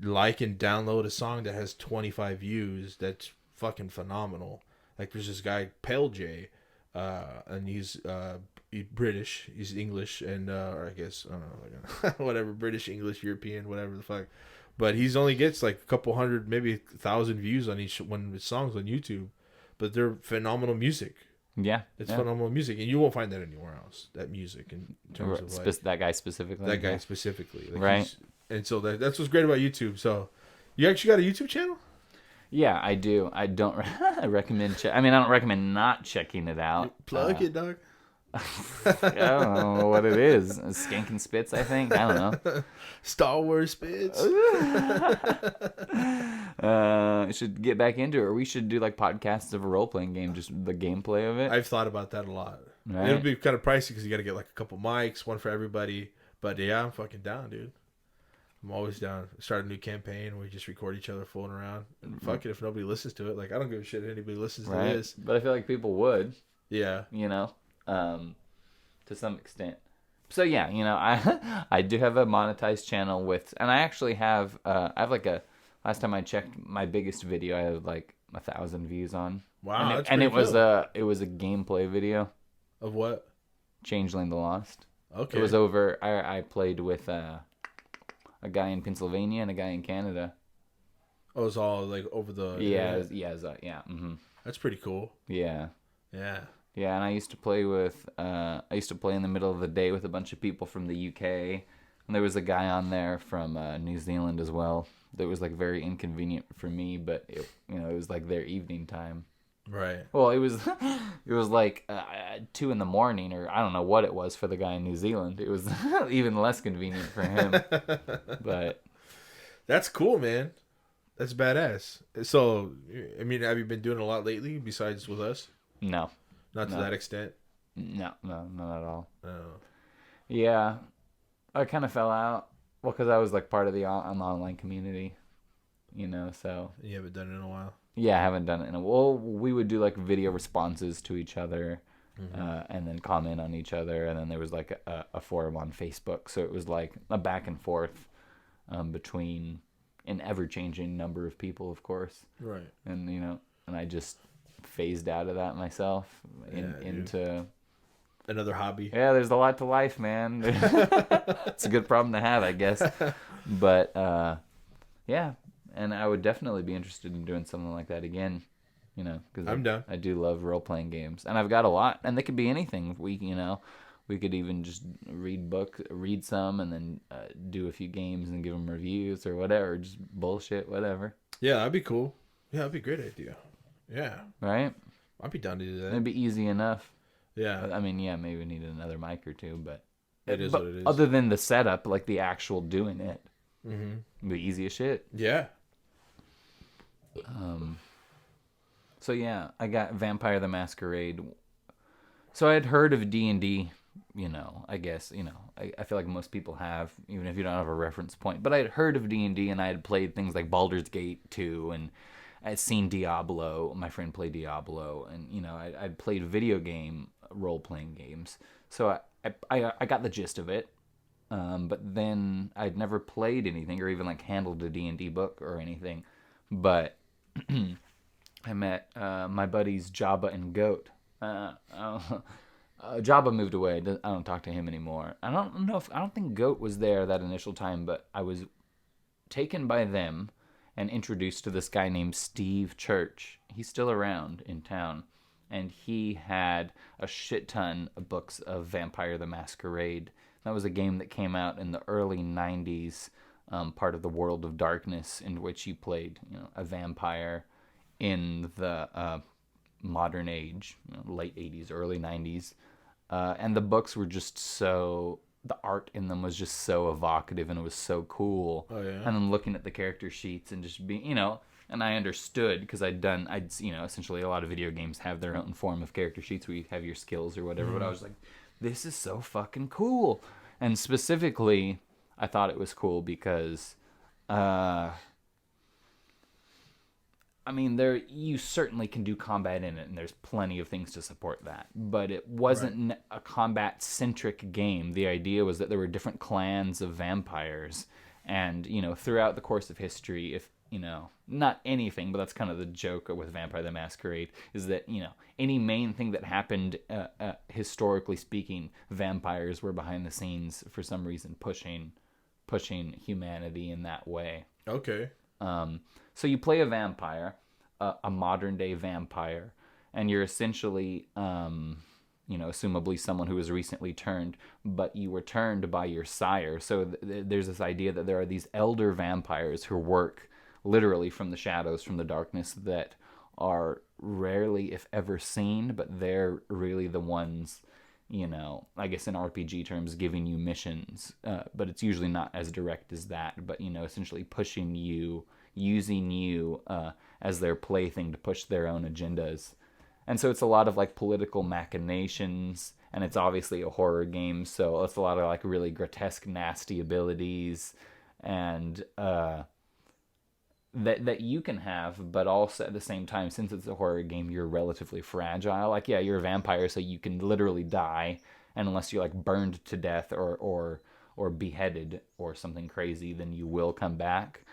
like and download a song that has 25 views. That's fucking phenomenal. Like there's this guy, Pale J, and he's British. He's English and or I guess I don't know, whatever, British, English, European, whatever the fuck. But he's only gets like a couple hundred, maybe 1,000 views on each one of his songs on YouTube. But they're phenomenal music. Yeah, It's phenomenal music, and you won't find that anywhere else. That music in terms of like that guy specifically. that guy specifically, like right? And so that's what's great about YouTube. So you actually got a YouTube channel? Yeah, I do. I don't recommend. I mean, I don't recommend not checking it out. Plug it, dog. I don't know what it is. Skank and Spitz, I think. I don't know. Star Wars Spitz. Should get back into it, or we should do like podcasts of a role playing game, just the gameplay of it. I've thought about that a lot. Right? It'll be kind of pricey because you got to get like a couple mics, one for everybody. But yeah, I'm fucking down, dude. I'm always down. Start a new campaign where we just record each other fooling around. And fuck it if nobody listens to it. Like I don't give a shit if anybody listens to this. But I feel like people would. Yeah. You know. To some extent. So yeah, you know, I do have a monetized channel with, and I actually have I have like last time I checked my biggest video I had like 1,000 views on. Wow, and it was a gameplay video. Of what? Changeling the Lost. Okay. It was over. I played with a guy in Pennsylvania and a guy in Canada. Oh, it was all like over the. Yeah, yeah. Mm-hmm. That's pretty cool. Yeah. Yeah. Yeah, and I used to play in the middle of the day with a bunch of people from the UK, and there was a guy on there from New Zealand as well. That was like very inconvenient for me, but it was like their evening time. Right. Well, it was like 2 a.m, or I don't know what it was for the guy in New Zealand. It was even less convenient for him. But that's cool, man. That's badass. So, I mean, have you been doing a lot lately besides with us? No. Not to that extent? No, not at all. Oh. Yeah, I kind of fell out. Well, because I was like part of the online community, you know, so. You haven't done it in a while? Yeah, I haven't done it in a while. We would do like video responses to each other, and then comment on each other, and then there was like a forum on Facebook, so it was like a back and forth between an ever-changing number of people, of course. Right. And, you know, and I just phased out of that myself into another hobby. Yeah, there's a lot to life, man. It's a good problem to have, I guess. But yeah, and I would definitely be interested in doing something like that again, you know, because I'm done. I do love role-playing games, and I've got a lot, and they could be anything. We could even just read some, and then do a few games and give them reviews or whatever, just bullshit, whatever. Yeah, that'd be cool. Yeah, that'd be a great idea. Yeah. Right? I'd be down to do that. It'd be easy enough. Yeah. I mean, yeah, maybe we need another mic or two, but it is what it is. Other than the setup, like the actual doing it, mm-hmm. the easy as shit. Yeah. So yeah, I got Vampire the Masquerade. So I had heard of D&D, you know, I guess, you know, I feel like most people have, even if you don't have a reference point. But I had heard of D&D, and I had played things like Baldur's Gate 2, and I'd seen Diablo. My friend played Diablo, and you know, I'd played video game role-playing games, so I got the gist of it. But then I'd never played anything or even like handled a D&D book or anything. But I met my buddies Jabba and Goat. Jabba moved away. I don't talk to him anymore. I don't think Goat was there that initial time, but I was taken by them and introduced to this guy named Steve Church. He's still around in town, and he had a shit ton of books of Vampire the Masquerade. That was a game that came out in the early 90s, part of the World of Darkness, in which you played, you know, a vampire in the modern age, you know, late 80s, early 90s. And the books were just so... The art in them was just so evocative, and it was so cool. Oh, yeah. And then looking at the character sheets and just being, you know, and I understood because you know, essentially a lot of video games have their own form of character sheets where you have your skills or whatever. But I was like, this is so fucking cool. And specifically, I thought it was cool because I mean, you certainly can do combat in it, and there's plenty of things to support that. But it wasn't a combat-centric game. The idea was that there were different clans of vampires, and throughout the course of history, if not anything, but that's kind of the joke with Vampire the Masquerade, is that any main thing that happened, historically speaking, vampires were behind the scenes for some reason pushing humanity in that way. Okay. So you play a vampire, a modern day vampire, and you're essentially, assumably someone who was recently turned, but you were turned by your sire. So there's this idea that there are these elder vampires who work literally from the shadows, from the darkness, that are rarely, if ever, seen, but they're really the ones, I guess in RPG terms, giving you missions, but it's usually not as direct as that, but, essentially pushing you, using you as their plaything to push their own agendas. And so it's a lot of like political machinations, and it's obviously a horror game, so it's a lot of like really grotesque, nasty abilities, and that you can have, but also at the same time, since it's a horror game, you're relatively fragile. Like, yeah, you're a vampire, so you can literally die, and unless you're like burned to death or beheaded or something crazy, then you will come back.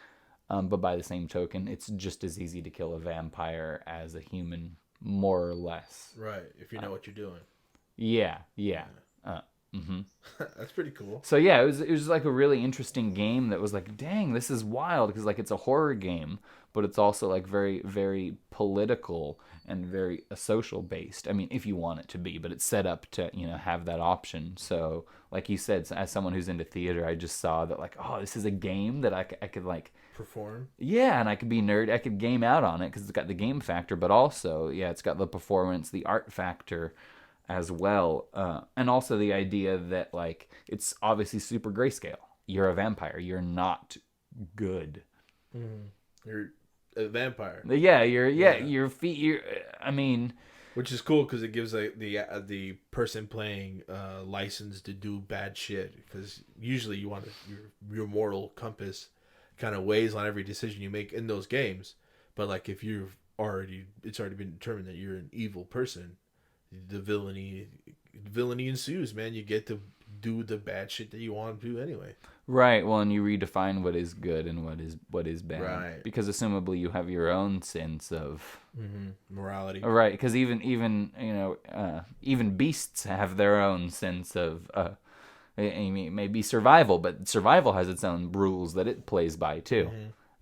But by the same token, it's just as easy to kill a vampire as a human, more or less. Right, if you know what you're doing. Yeah. That's pretty cool. So yeah, it was like a really interesting game that was like, dang, this is wild, because like it's a horror game, but it's also like very, very political and very social based. I mean, if you want it to be, but it's set up to have that option. So like you said, as someone who's into theater, I just saw that like, oh, this is a game that I could like perform. Yeah, and I could be nerd. I could game out on it because it's got the game factor, but also it's got the performance, the art factor as well, and also the idea that like it's obviously super grayscale. You're a vampire. You're not good. Mm-hmm. You're a vampire. Yeah, your feet. I mean, which is cool because it gives the person playing license to do bad shit. Because usually you want your moral compass kind of weighs on every decision you make in those games. But like if it's already been determined that you're an evil person, the villainy ensues, man. You get to do the bad shit that you want to do anyway. Right. Well, and you redefine what is good and what is bad. Right. Because assumably you have your own sense of morality. Right. Because even beasts have their own sense of. I mean, it may be survival, but survival has its own rules that it plays by too.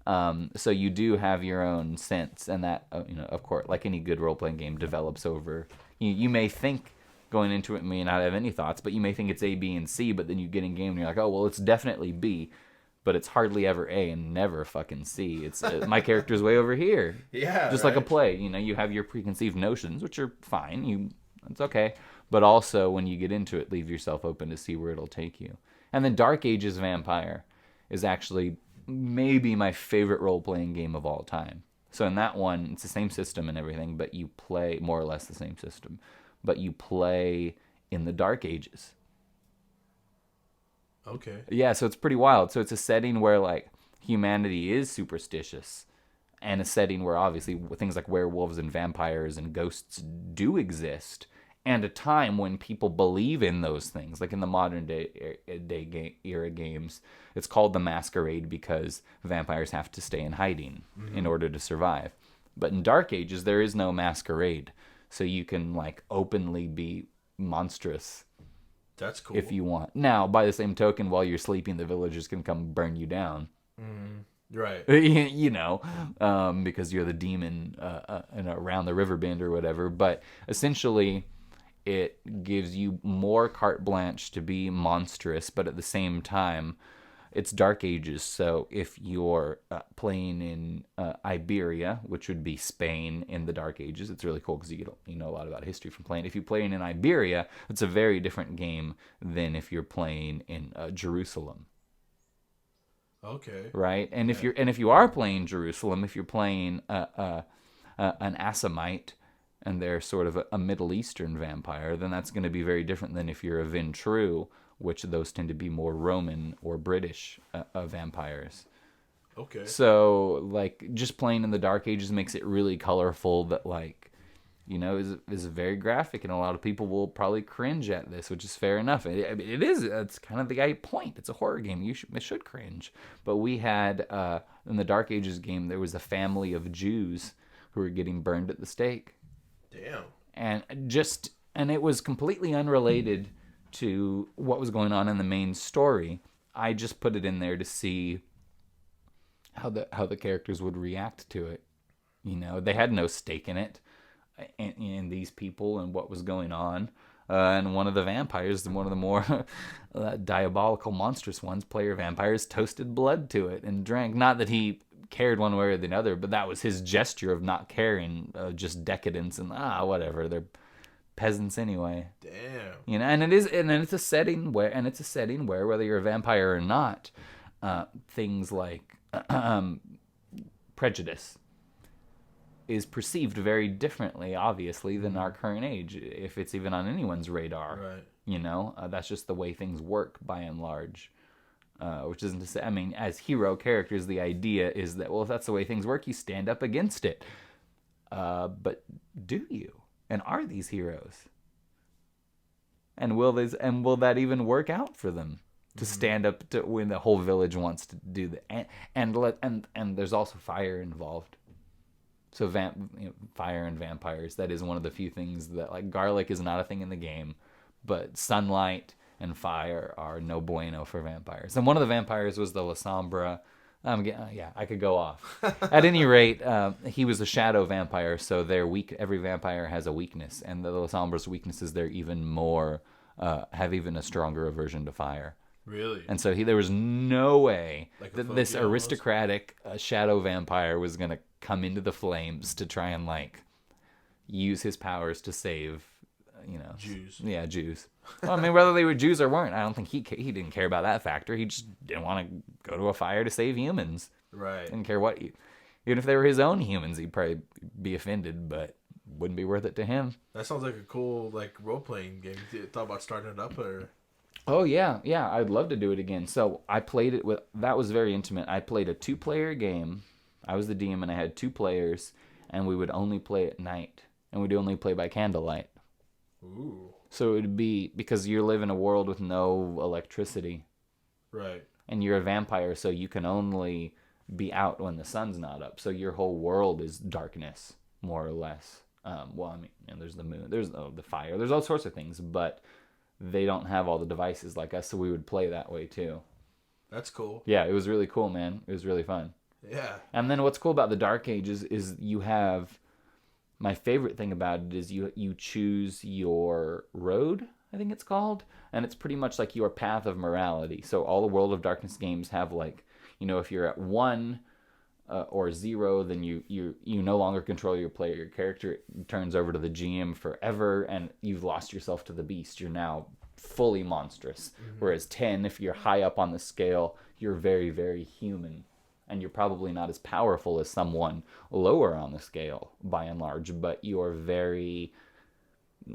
Mm-hmm. So you do have your own sense, and that of course, like any good role playing game, develops over. You may think going into it, may not have any thoughts, but you may think it's A, B, and C, but then you get in game and you're like, oh, well, it's definitely B, but it's hardly ever A and never fucking C. It's my character's way over here. Yeah, just like a play. You have your preconceived notions, which are fine. It's okay. But also, when you get into it, leave yourself open to see where it'll take you. And then Dark Ages Vampire is actually maybe my favorite role-playing game of all time. So in that one, it's the same system and everything, but you play more or less the same system. But you play in the Dark Ages. Okay. Yeah, so it's pretty wild. So it's a setting where like humanity is superstitious, and a setting where obviously things like werewolves and vampires and ghosts do exist, and a time when people believe in those things. Like in the modern day era games, it's called the Masquerade because vampires have to stay in hiding in order to survive. But in Dark Ages, there is no masquerade. So you can like openly be monstrous. That's cool. If you want. Now, by the same token, while you're sleeping, the villagers can come burn you down. Right. Because you're the demon around the river bend or whatever. But essentially, it gives you more carte blanche to be monstrous, but at the same time, it's Dark Ages. So if you're playing in Iberia, which would be Spain in the Dark Ages, it's really cool because you know a lot about history from playing. If you're playing in Iberia, it's a very different game than if you're playing in Jerusalem. Okay. Right, and if you are playing Jerusalem, if you're playing an Assamite, and they're sort of a Middle Eastern vampire, then that's going to be very different than if you're a Ventru, which those tend to be more Roman or British vampires. Okay. So, like, just playing in the Dark Ages makes it really colorful that, like, you know, is very graphic, and a lot of people will probably cringe at this, which is fair enough. It is. It's kind of the point. It's a horror game. It should cringe. But we had, in the Dark Ages game, there was a family of Jews who were getting burned at the stake. Damn. And it was completely unrelated to what was going on in the main story. I just put it in there to see how the characters would react to it. You know, they had no stake in it, in these people and what was going on. And one of the vampires, one of the more diabolical, monstrous ones, player vampires, toasted blood to it and drank. Not that he cared one way or the other, but that was his gesture of not caring, just decadence and whatever. They're peasants anyway. Damn. You know, and it's a setting where whether you're a vampire or not, things like prejudice is perceived very differently, obviously, than our current age, if it's even on anyone's radar. Right. You know, that's just the way things work by and large. Which isn't to say, I mean, as hero characters, the idea is that, well, if that's the way things work, you stand up against it. But do you? And are these heroes? And will that even work out for them to stand up to when the whole village wants to do that? And there's also fire involved. So fire and vampires, that is one of the few things that, like, garlic is not a thing in the game, but sunlight and fire are no bueno for vampires. And one of the vampires was the La Sombra. I could go off. At any rate, he was a shadow vampire, so they're weak. Every vampire has a weakness, and the La Sombra's weaknesses, they're even more, have even a stronger aversion to fire. Really? And so there was no way that this phobia aristocratic shadow vampire was going to come into the flames to try and, like, use his powers to save, Jews. Yeah, Jews. Well, I mean, whether they were Jews or weren't, I don't think he didn't care about that factor. He just didn't want to go to a fire to save humans. Right. Didn't care what. Even if they were his own humans, he'd probably be offended, but wouldn't be worth it to him. That sounds like a cool, like, role-playing game. You thought about starting it up, or? Oh, yeah. I'd love to do it again. So I played it that was very intimate. I played a 2-player game. I was the DM, and I had 2 players, and we would only play at night, and we'd only play by candlelight. Ooh. So it would be, because you live in a world with no electricity. Right. And you're a vampire, so you can only be out when the sun's not up. So your whole world is darkness, more or less. And there's the moon, there's the fire, there's all sorts of things, but they don't have all the devices like us, so we would play that way too. That's cool. Yeah, it was really cool, man. It was really fun. Yeah. And then what's cool about the Dark Ages is you have... My favorite thing about it is you choose your road, I think it's called, and it's pretty much like your path of morality. So all the World of Darkness games have, like, if you're at 1 or 0, then you no longer control your player. Your character turns over to the GM forever, and you've lost yourself to the beast. You're now fully monstrous. Mm-hmm. Whereas 10, if you're high up on the scale, you're very, very human. And you're probably not as powerful as someone lower on the scale, by and large, but you're very,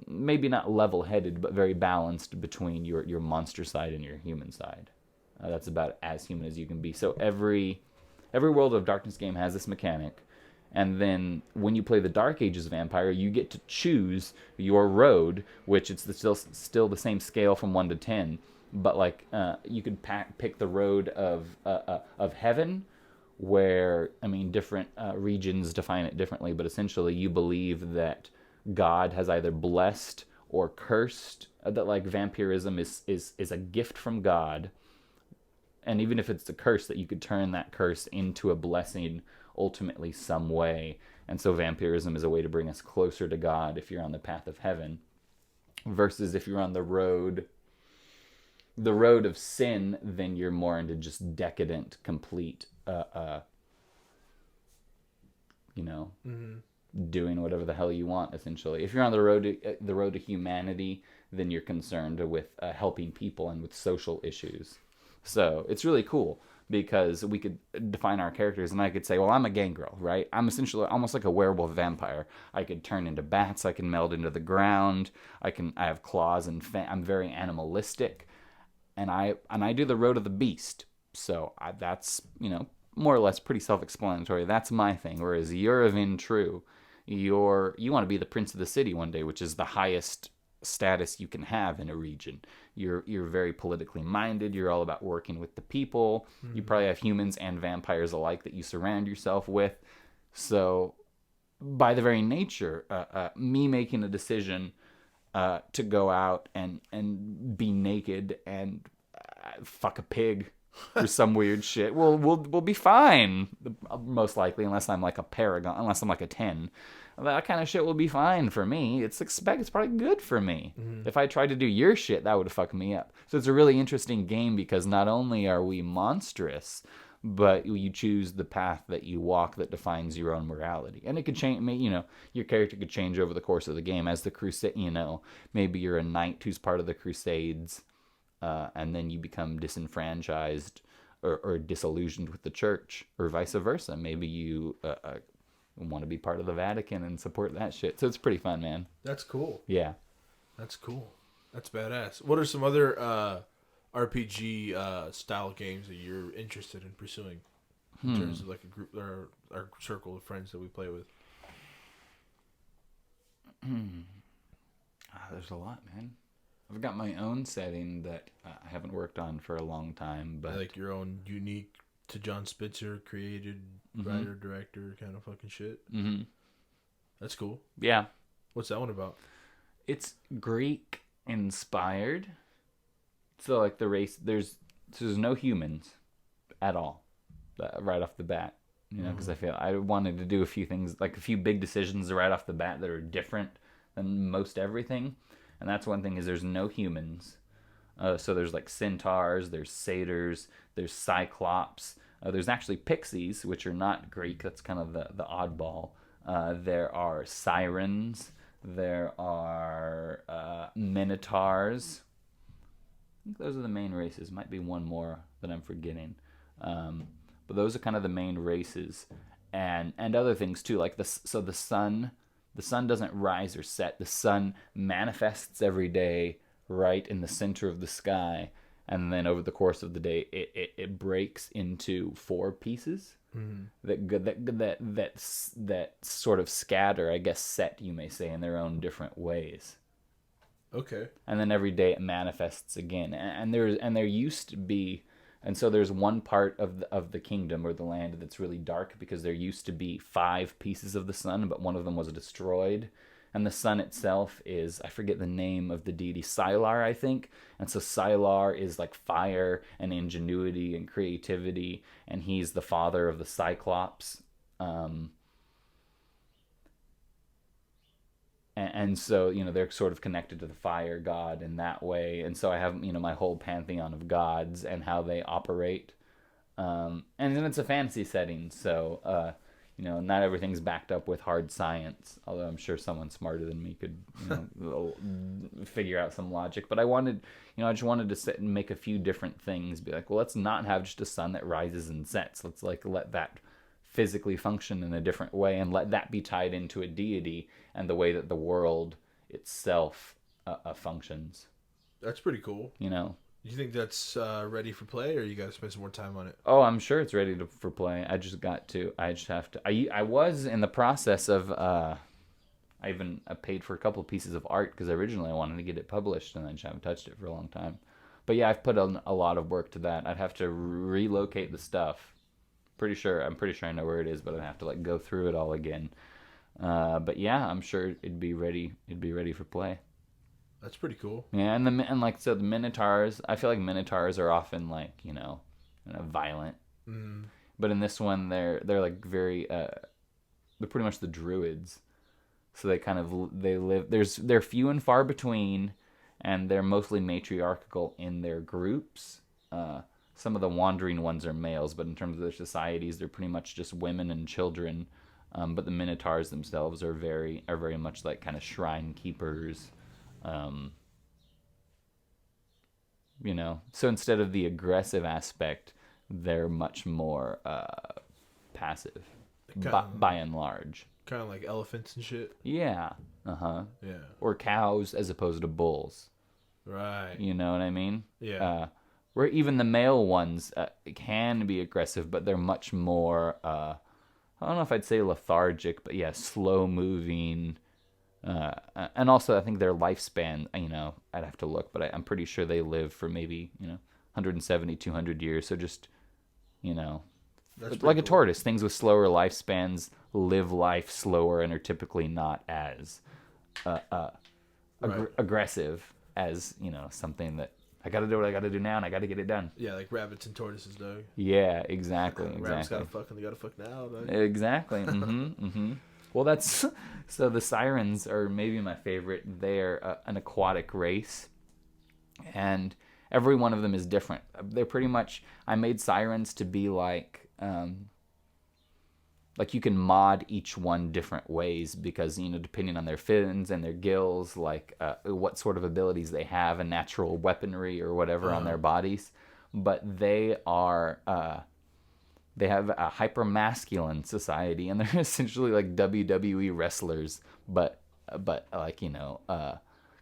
maybe not level-headed, but very balanced between your monster side and your human side. That's about as human as you can be. So every World of Darkness game has this mechanic, and then when you play the Dark Ages vampire, you get to choose your road, which it's still the same scale from 1 to 10, but, like, you could pick the road of heaven, where, I mean, different regions define it differently, but essentially you believe that God has either blessed or cursed, that, like, vampirism is a gift from God, and even if it's a curse, that you could turn that curse into a blessing ultimately some way. And so vampirism is a way to bring us closer to God if you're on the path of heaven, versus if you're on the road of sin, then you're more into just decadent, complete, doing whatever the hell you want, essentially. If you're on the road to humanity, then you're concerned with helping people and with social issues. So it's really cool, because we could define our characters, and I could say, well, I'm a gangrel, right? I'm essentially almost like a werewolf vampire. I could turn into bats, I can meld into the ground, I have claws, and I'm very animalistic. And I do the road of the beast. So that's, more or less pretty self-explanatory. That's my thing. Whereas you're of in true, you want to be the prince of the city one day, which is the highest status you can have in a region. You're very politically minded. You're all about working with the people. Mm-hmm. You probably have humans and vampires alike that you surround yourself with. So by the very nature, me making a decision to go out and be naked and fuck a pig or some weird shit, we'll be fine, most likely, unless I'm like a paragon, unless I'm like a 10. That kind of shit will be fine for me. It's probably good for me. Mm-hmm. If I tried to do your shit, that would fuck me up. So it's a really interesting game because not only are we monstrous, but you choose the path that you walk that defines your own morality. And it could change, your character could change over the course of the game. As the crusade, maybe you're a knight who's part of the Crusades, and then you become disenfranchised or disillusioned with the church, or vice versa. Maybe you want to be part of the Vatican and support that shit. So it's pretty fun, man. That's cool. Yeah. That's cool. That's badass. What are some other RPG style games that you're interested in pursuing in terms of like a group or our circle of friends that we play with? There's a lot, man. I've got my own setting that I haven't worked on for a long time, but like your own unique to Jonh Spitzer created writer director kind of fucking shit. Mm-hmm. That's cool. Yeah. What's that one about? It's Greek inspired. So like the race, there's no humans at all, right off the bat. Because I feel I wanted to do a few things, like a few big decisions right off the bat that are different than most everything. And that's one thing, is there's no humans. So there's like centaurs, there's satyrs, there's cyclops. There's actually pixies, which are not Greek. That's kind of the oddball. There are sirens. There are minotaurs. I think those are the main races. Might be one more that I'm forgetting. But those are kind of the main races. And other things too, like the sun. The sun doesn't rise or set. The sun manifests every day right in the center of the sky, and then over the course of the day, it breaks into 4 pieces that sort of scatter, I guess, set, you may say, in their own different ways. Okay. And then every day it manifests again, and there used to be. And so there's one part of the kingdom or the land that's really dark because there used to be 5 pieces of the sun, but one of them was destroyed. And the sun itself is, I forget the name of the deity, Sylar, I think. And so Sylar is like fire and ingenuity and creativity, and he's the father of the Cyclops. And so, they're sort of connected to the fire god in that way. And so I have, my whole pantheon of gods and how they operate. And then it's a fantasy setting. So, not everything's backed up with hard science. Although I'm sure someone smarter than me could, figure out some logic. But I just wanted to make a few different things. Be like, well, let's not have just a sun that rises and sets. Let's let that physically function in a different way and let that be tied into a deity and the way that the world itself functions. That's pretty cool. Do you think that's ready for play, or you got to spend some more time on it? Oh, I'm sure it's ready for play. I just have to. I was in the process of. I even paid for a couple of pieces of art because originally I wanted to get it published, and I just haven't touched it for a long time. But yeah, I've put a lot of work to that. I'd have to relocate the stuff. I'm pretty sure I know where it is, but I'd have to go through it all again. But yeah, I'm sure it'd be ready for play. That's pretty cool. Yeah, and the minotaurs, I feel like minotaurs are often violent. Mm. But in this one they're like very they're pretty much the druids. So they live, they're few and far between, and they're mostly matriarchal in their groups. Some of the wandering ones are males, but in terms of their societies, they're pretty much just women and children. But the minotaurs themselves are very much like kind of shrine keepers. So instead of the aggressive aspect, they're much more passive, by and large. Kind of like elephants and shit. Yeah. Yeah. Or cows as opposed to bulls. Right. You know what I mean? Yeah. where even the male ones can be aggressive, but they're much more, I don't know if I'd say lethargic, but yeah, slow moving. And also, I think their lifespan, I'd have to look, but I'm pretty sure they live for maybe, 170, 200 years. So just, That's like a cool. tortoise, things with slower lifespans live life slower and are typically not as aggressive as, something that I got to do what I got to do now and I got to get it done. Yeah, like rabbits and tortoises, dog. Yeah, exactly. Rabbits gotta fuck and they gotta fuck now, dog. Exactly. Well, that's so the sirens are maybe my favorite. They're an aquatic race, and every one of them is different. They're pretty much. I made sirens to be like you can mod each one different ways because depending on their fins and their gills, like what sort of abilities they have and natural weaponry or whatever on their bodies. But they are. They have a hyper-masculine society, and they're essentially like WWE wrestlers, but like kind of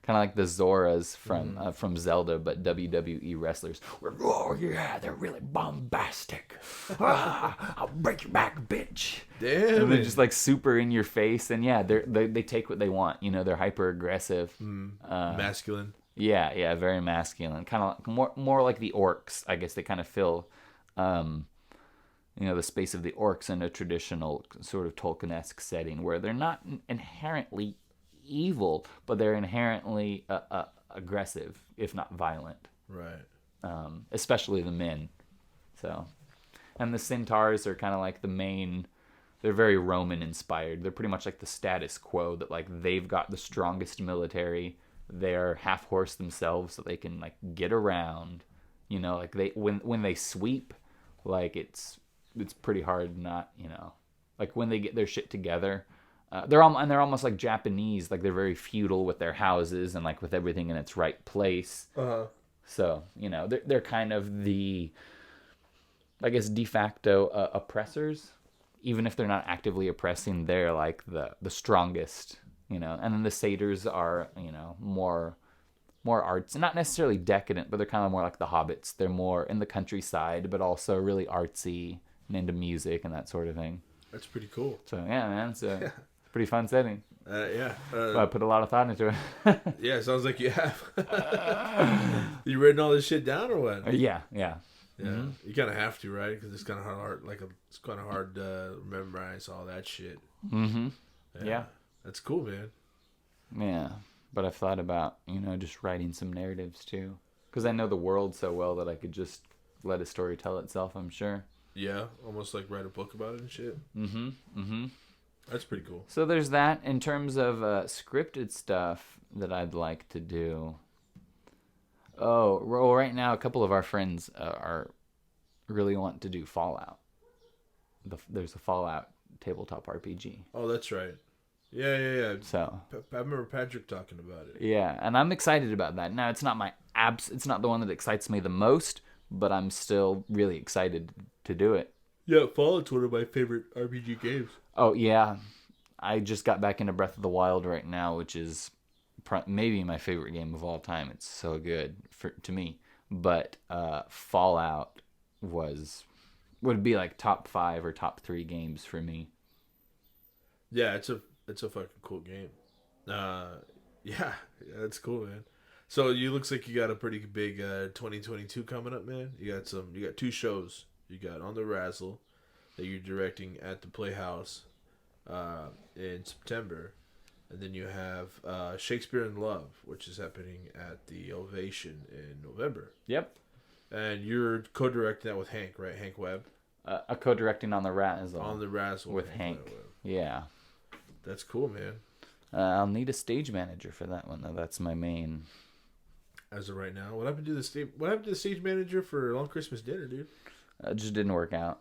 like the Zoras from Zelda, but WWE wrestlers. Oh yeah, they're really bombastic. I'll break your back, bitch. Damn. And they're just like super in your face, and yeah, they take what they want. They're hyper-aggressive, Masculine. Yeah, very masculine. Kind of more like the orcs. I guess they kind of fill. The space of the orcs in a traditional sort of Tolkien-esque setting where they're not inherently evil, but they're inherently aggressive, if not violent. Right. Especially the men. So, and the centaurs are kind of like the main. They're very Roman inspired. They're pretty much like the status quo that like they've got the strongest military. They're half horse themselves, so they can like get around. Like they when they sweep, like it's pretty hard not, like when they get their shit together, they're almost like Japanese, like they're very feudal with their houses and like with everything in its right place. So, they're kind of the, I guess, de facto oppressors, even if they're not actively oppressing, they're like the strongest, and then the satyrs are, more arts, not necessarily decadent, but they're kind of more like the hobbits. They're more in the countryside, but also really artsy and into music and that sort of thing. That's pretty cool. So yeah, man, it's a pretty fun setting. Yeah. I put a lot of thought into it. Yeah, sounds like you have. You written all this shit down or what? Yeah. Mm-hmm. You kind of have to, right? Because it's kind of hard. It's kind of hard to memorize all that shit. Mm-hmm. Yeah. That's cool, man. Yeah, but I've thought about just writing some narratives too, because I know the world so well that I could just let a story tell itself. I'm sure. Yeah, almost like write a book about it and shit. Mm-hmm. That's pretty cool. So there's that. In terms of scripted stuff that I'd like to do. Oh, well, right now a couple of our friends are really want to do Fallout. There's a Fallout tabletop RPG. Oh, that's right. Yeah. So I remember Patrick talking about it. Yeah, and I'm excited about that. Now, it's not it's not the one that excites me the most, but I'm still really excited to do it. Yeah, Fallout's one of my favorite RPG games. Oh, yeah. I just got back into Breath of the Wild right now, which is maybe my favorite game of all time. It's so good to me. But Fallout would be like top 5 or top 3 games for me. Yeah, it's a fucking cool game. Yeah, that's cool, man. So you looks like you got a pretty big 2022 coming up, man. You got 2 shows. You got On the Razzle that you're directing at the Playhouse in September, and then you have Shakespeare in Love, which is happening at the Ovation in November. Yep. And you're co-directing that with Hank, right? Hank Webb. A co-directing On the Razzle. On the Razzle with Hank. Yeah. That's cool, man. I'll need a stage manager for that one, though. That's my main. As of right now, what happened to the stage manager for Long Christmas Dinner, dude? It just didn't work out.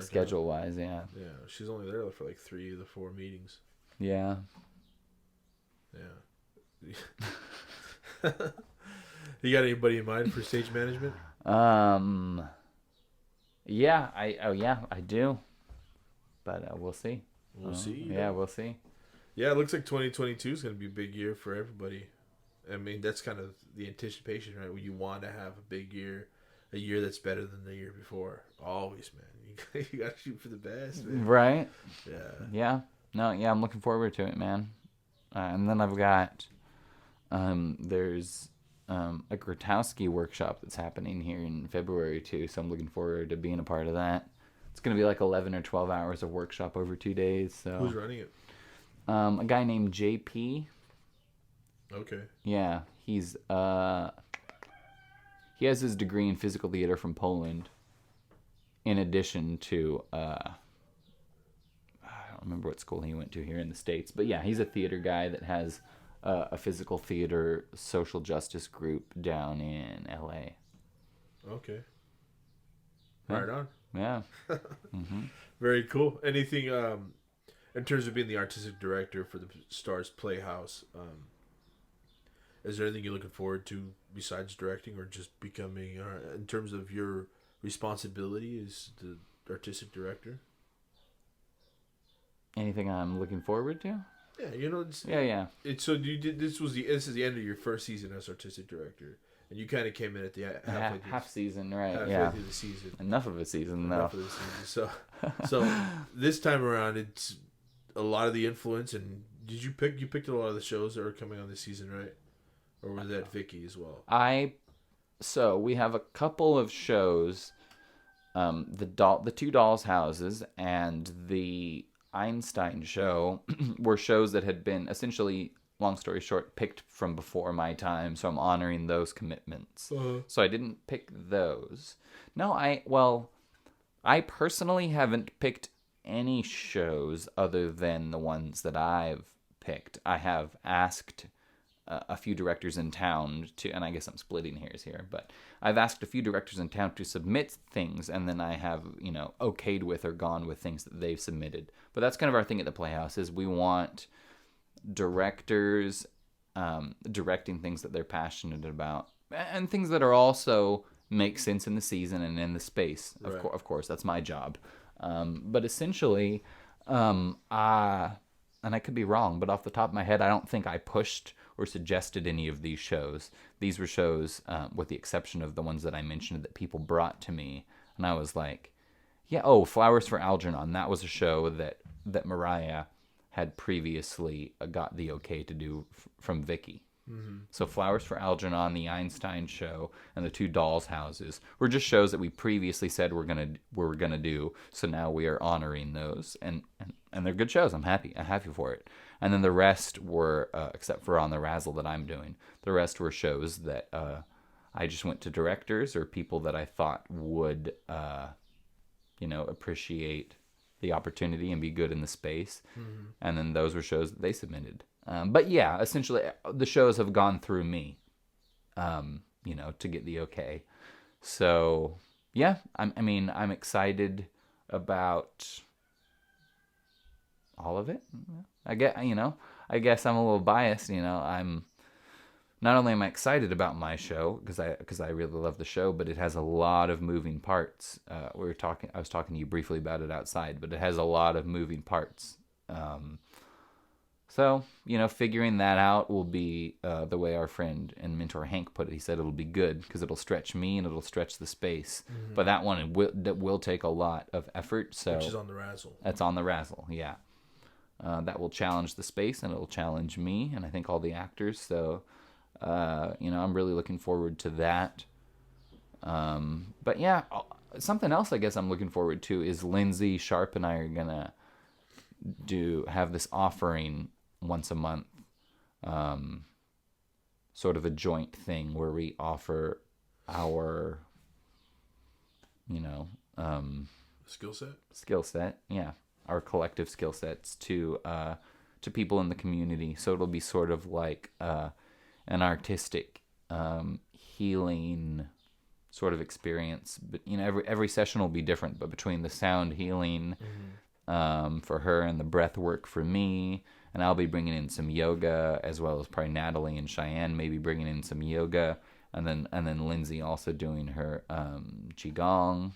Schedule wise, yeah. Yeah, she's only there for like 3 of the 4 meetings. Yeah. Yeah. You got anybody in mind for stage management? Yeah, I do. But we'll see. We'll see. Yeah, we'll see. Yeah, it looks like 2022 is going to be a big year for everybody. I mean, that's kind of the anticipation, right? When you want to have a big year, a year that's better than the year before. Always, man. You gotta shoot for the best, man. Right. Yeah. Yeah. No, yeah, I'm looking forward to it, man. And then I've got, there's a Grotowski workshop that's happening here in February too, so I'm looking forward to being a part of that. It's going to be like 11 or 12 hours of workshop over 2 days. So Who's running it? A guy named JP. Okay. Yeah, he's he has his degree in physical theater from Poland. In addition to I don't remember what school he went to here in the States, but yeah, he's a theater guy that has a physical theater social justice group down in LA. Okay. Right on. Yeah. Mm-hmm. Very cool. Anything in terms of being the artistic director for the Stars Playhouse? Is there anything you're looking forward to besides directing, or just becoming, in terms of your responsibility as the artistic director? Anything I'm looking forward to? Yeah, you know. Yeah. It's so you did. This is the end of your first season as artistic director, and you kind of came in at the half season, right? halfway through the season. Enough of a season, though. Enough of the season. So this time around, it's a lot of the influence. And you picked a lot of the shows that are coming on this season, right? Or was that Vicky as well? So we have a couple of shows, the Two Dolls Houses and the Einstein show were shows that had been essentially, long story short, picked from before my time, so I'm honoring those commitments. So I didn't pick those. No, I personally haven't picked any shows other than the ones that I've picked. I have asked a few directors in town to, and I guess I'm splitting hairs here, but I've asked a few directors in town to submit things, and then I have, okayed with or gone with things that they've submitted. But that's kind of our thing at the Playhouse, is we want directors directing things that they're passionate about, and things that are also make sense in the season and in the space. Right. Of course, that's my job. But essentially, and I could be wrong, but off the top of my head, I don't think I pushed or suggested any of these shows. These were shows, with the exception of the ones that I mentioned, that people brought to me, and I was like, yeah, Flowers for Algernon. That was a show that Mariah had previously got the okay to do from Vicky. Mm-hmm. So Flowers for Algernon, the Einstein show, and the Two Dolls Houses were just shows that we previously said we're gonna do. So now we are honoring those, and they're good shows. I'm happy for it. And then the rest were, except for on the Razzle that I'm doing, the rest were shows that I just went to directors or people that I thought would, appreciate the opportunity and be good in the space. Mm-hmm. And then those were shows that they submitted. But yeah, essentially the shows have gone through me, to get the okay. So yeah, I'm excited about all of it. I guess I'm a little biased. I'm not only am I excited about my show because I really love the show, but it has a lot of moving parts. I was talking to you briefly about it outside, but it has a lot of moving parts. So, figuring that out will be the way our friend and mentor Hank put it. He said it'll be good because it'll stretch me and it'll stretch the space. Mm-hmm. But that one that will take a lot of effort. So which is on the Razzle. That's on the Razzle, yeah. That will challenge the space and it'll challenge me and I think all the actors. So, I'm really looking forward to that. But yeah, something else I guess I'm looking forward to is Lindsay Sharp and I are gonna have this offering once a month, sort of a joint thing where we offer our, skill set, yeah, our collective skill sets to people in the community. So it'll be sort of like an artistic healing sort of experience. But every session will be different. But between the sound healing for her and the breath work for me, and I'll be bringing in some yoga, as well as probably Natalie and Cheyenne maybe bringing in some yoga, and then Lindsay also doing her qigong.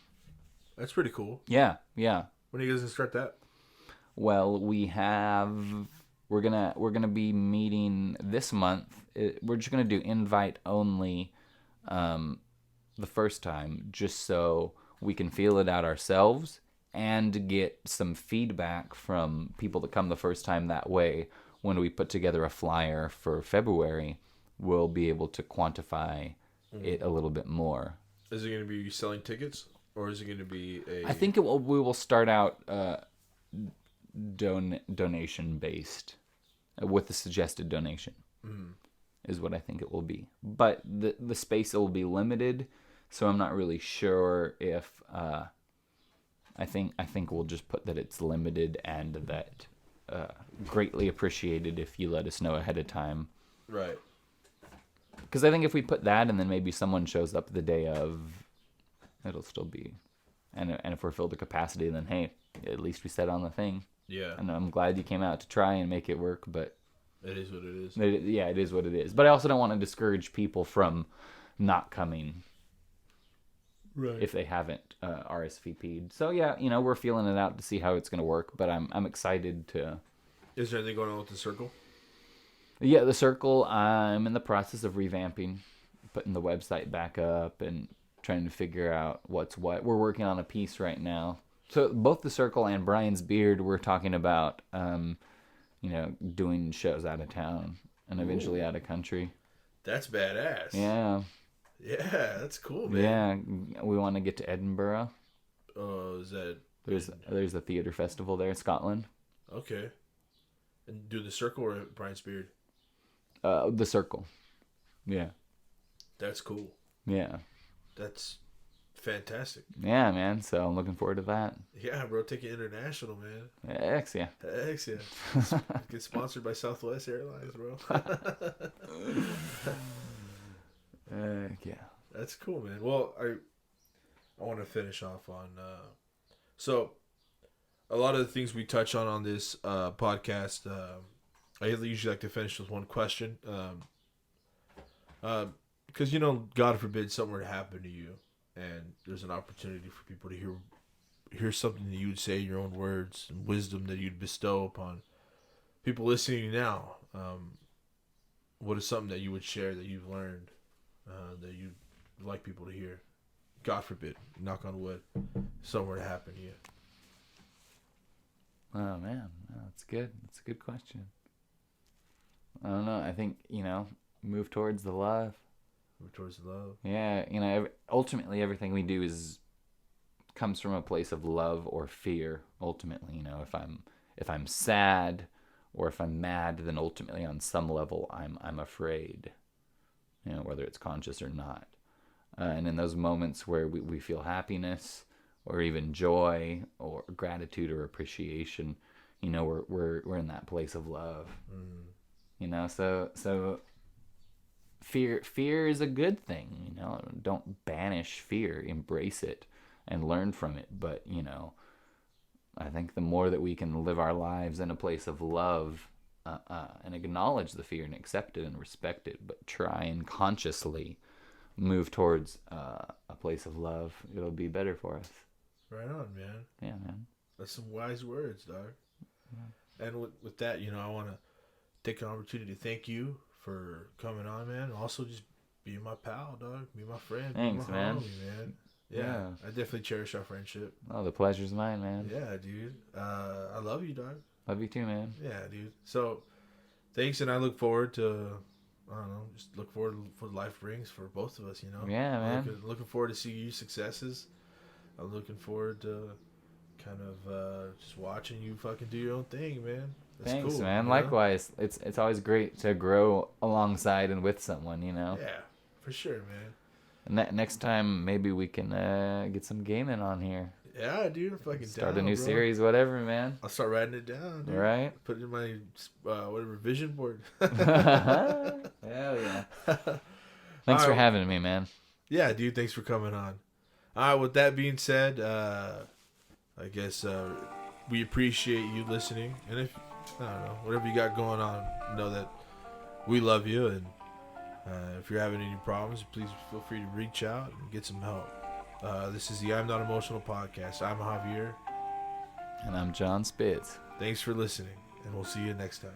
That's pretty cool. Yeah. When are you guys gonna start that? Well, we're gonna be meeting this month. We're just gonna do invite only, the first time, just so we can feel it out ourselves and get some feedback from people that come the first time. That way, when we put together a flyer for February, we'll be able to quantify it a little bit more. Is it going to be selling tickets, or is it going to be a... I think we will start out donation based with the suggested donation. Is what I think it will be. But the space will be limited, so I'm not really sure if I think we'll just put that it's limited and that greatly appreciated if you let us know ahead of time. Right. Because I think if we put that and then maybe someone shows up the day of, it'll still be, and if we're filled to capacity, then hey, at least we said on the thing. Yeah. And I'm glad you came out to try and make it work, but it is what it is. It is what it is. But I also don't want to discourage people from not coming, right, if they haven't RSVP'd. So yeah, we're feeling it out to see how it's going to work. But I'm excited to. Is there anything going on with the circle? Yeah, the circle. I'm in the process of revamping, putting the website back up, and trying to figure out what's what. We're working on a piece right now. So both the circle and Brian's Beard, we're talking about. Doing shows out of town and eventually out of country. That's badass. Yeah. Yeah, that's cool, man. Yeah, we want to get to Edinburgh. Oh, is that... There's a theater festival there in Scotland. Okay. And do the circle or Brian's Beard? The circle. Yeah. That's cool. Yeah. That's fantastic. Yeah, man. So I'm looking forward to that. Yeah, bro. Take it international, man. Heck yeah. Heck yeah. Get sponsored by Southwest Airlines, bro. Yeah. That's cool, man. Well, I want to finish off on... So, a lot of the things we touch on this podcast, I usually like to finish with one question. Because, God forbid something were to happen to you. And there's an opportunity for people to hear something that you would say in your own words and wisdom that you'd bestow upon people listening now. What is something that you would share that you've learned that you'd like people to hear? God forbid, knock on wood, something were to happen to you. Oh, man. That's good. That's a good question. I don't know. I think, move towards the love. Move towards the love. Yeah, ultimately everything we do comes from a place of love or fear. Ultimately, if I'm sad or if I'm mad, then ultimately on some level I'm afraid. Whether it's conscious or not. And in those moments where we feel happiness or even joy or gratitude or appreciation, we're in that place of love. So fear is a good thing. Don't banish fear, embrace it and learn from it. But I think the more that we can live our lives in a place of love and acknowledge the fear and accept it and respect it, but try and consciously move towards a place of love, it'll be better for us. Right on, man. Yeah, man. That's some wise words, dog. Yeah. And with that, I want to take an opportunity to thank you for coming on, man. And also just being my pal, dog. Be my friend. Thanks, be my man. homie, man. Yeah, I definitely cherish our friendship. Oh, the pleasure's mine, man. Yeah, dude. I love you, dog. Love you too, man. Yeah, dude. So, thanks, and I look forward to, just look forward to what life brings for both of us, Yeah, man. Looking forward to see your successes. I'm looking forward to kind of just watching you fucking do your own thing, man. That's Thanks, cool, man. Likewise. It's always great to grow alongside and with someone, Yeah, for sure, man. And next time, maybe we can get some gaming on here. Yeah, dude. I'm fucking Start down, a new bro. series, whatever, man. I'll start writing it down, dude. Right? Put it in my vision board. Hell yeah. Thanks for having me, man. Yeah, dude. Thanks for coming on. All right, with that being said, I guess we appreciate you listening. And if, whatever you got going on, know that we love you. And if you're having any problems, please feel free to reach out and get some help. This is the I'm Not Emotional podcast. I'm Javier. And I'm John Spitz. Thanks for listening, and we'll see you next time.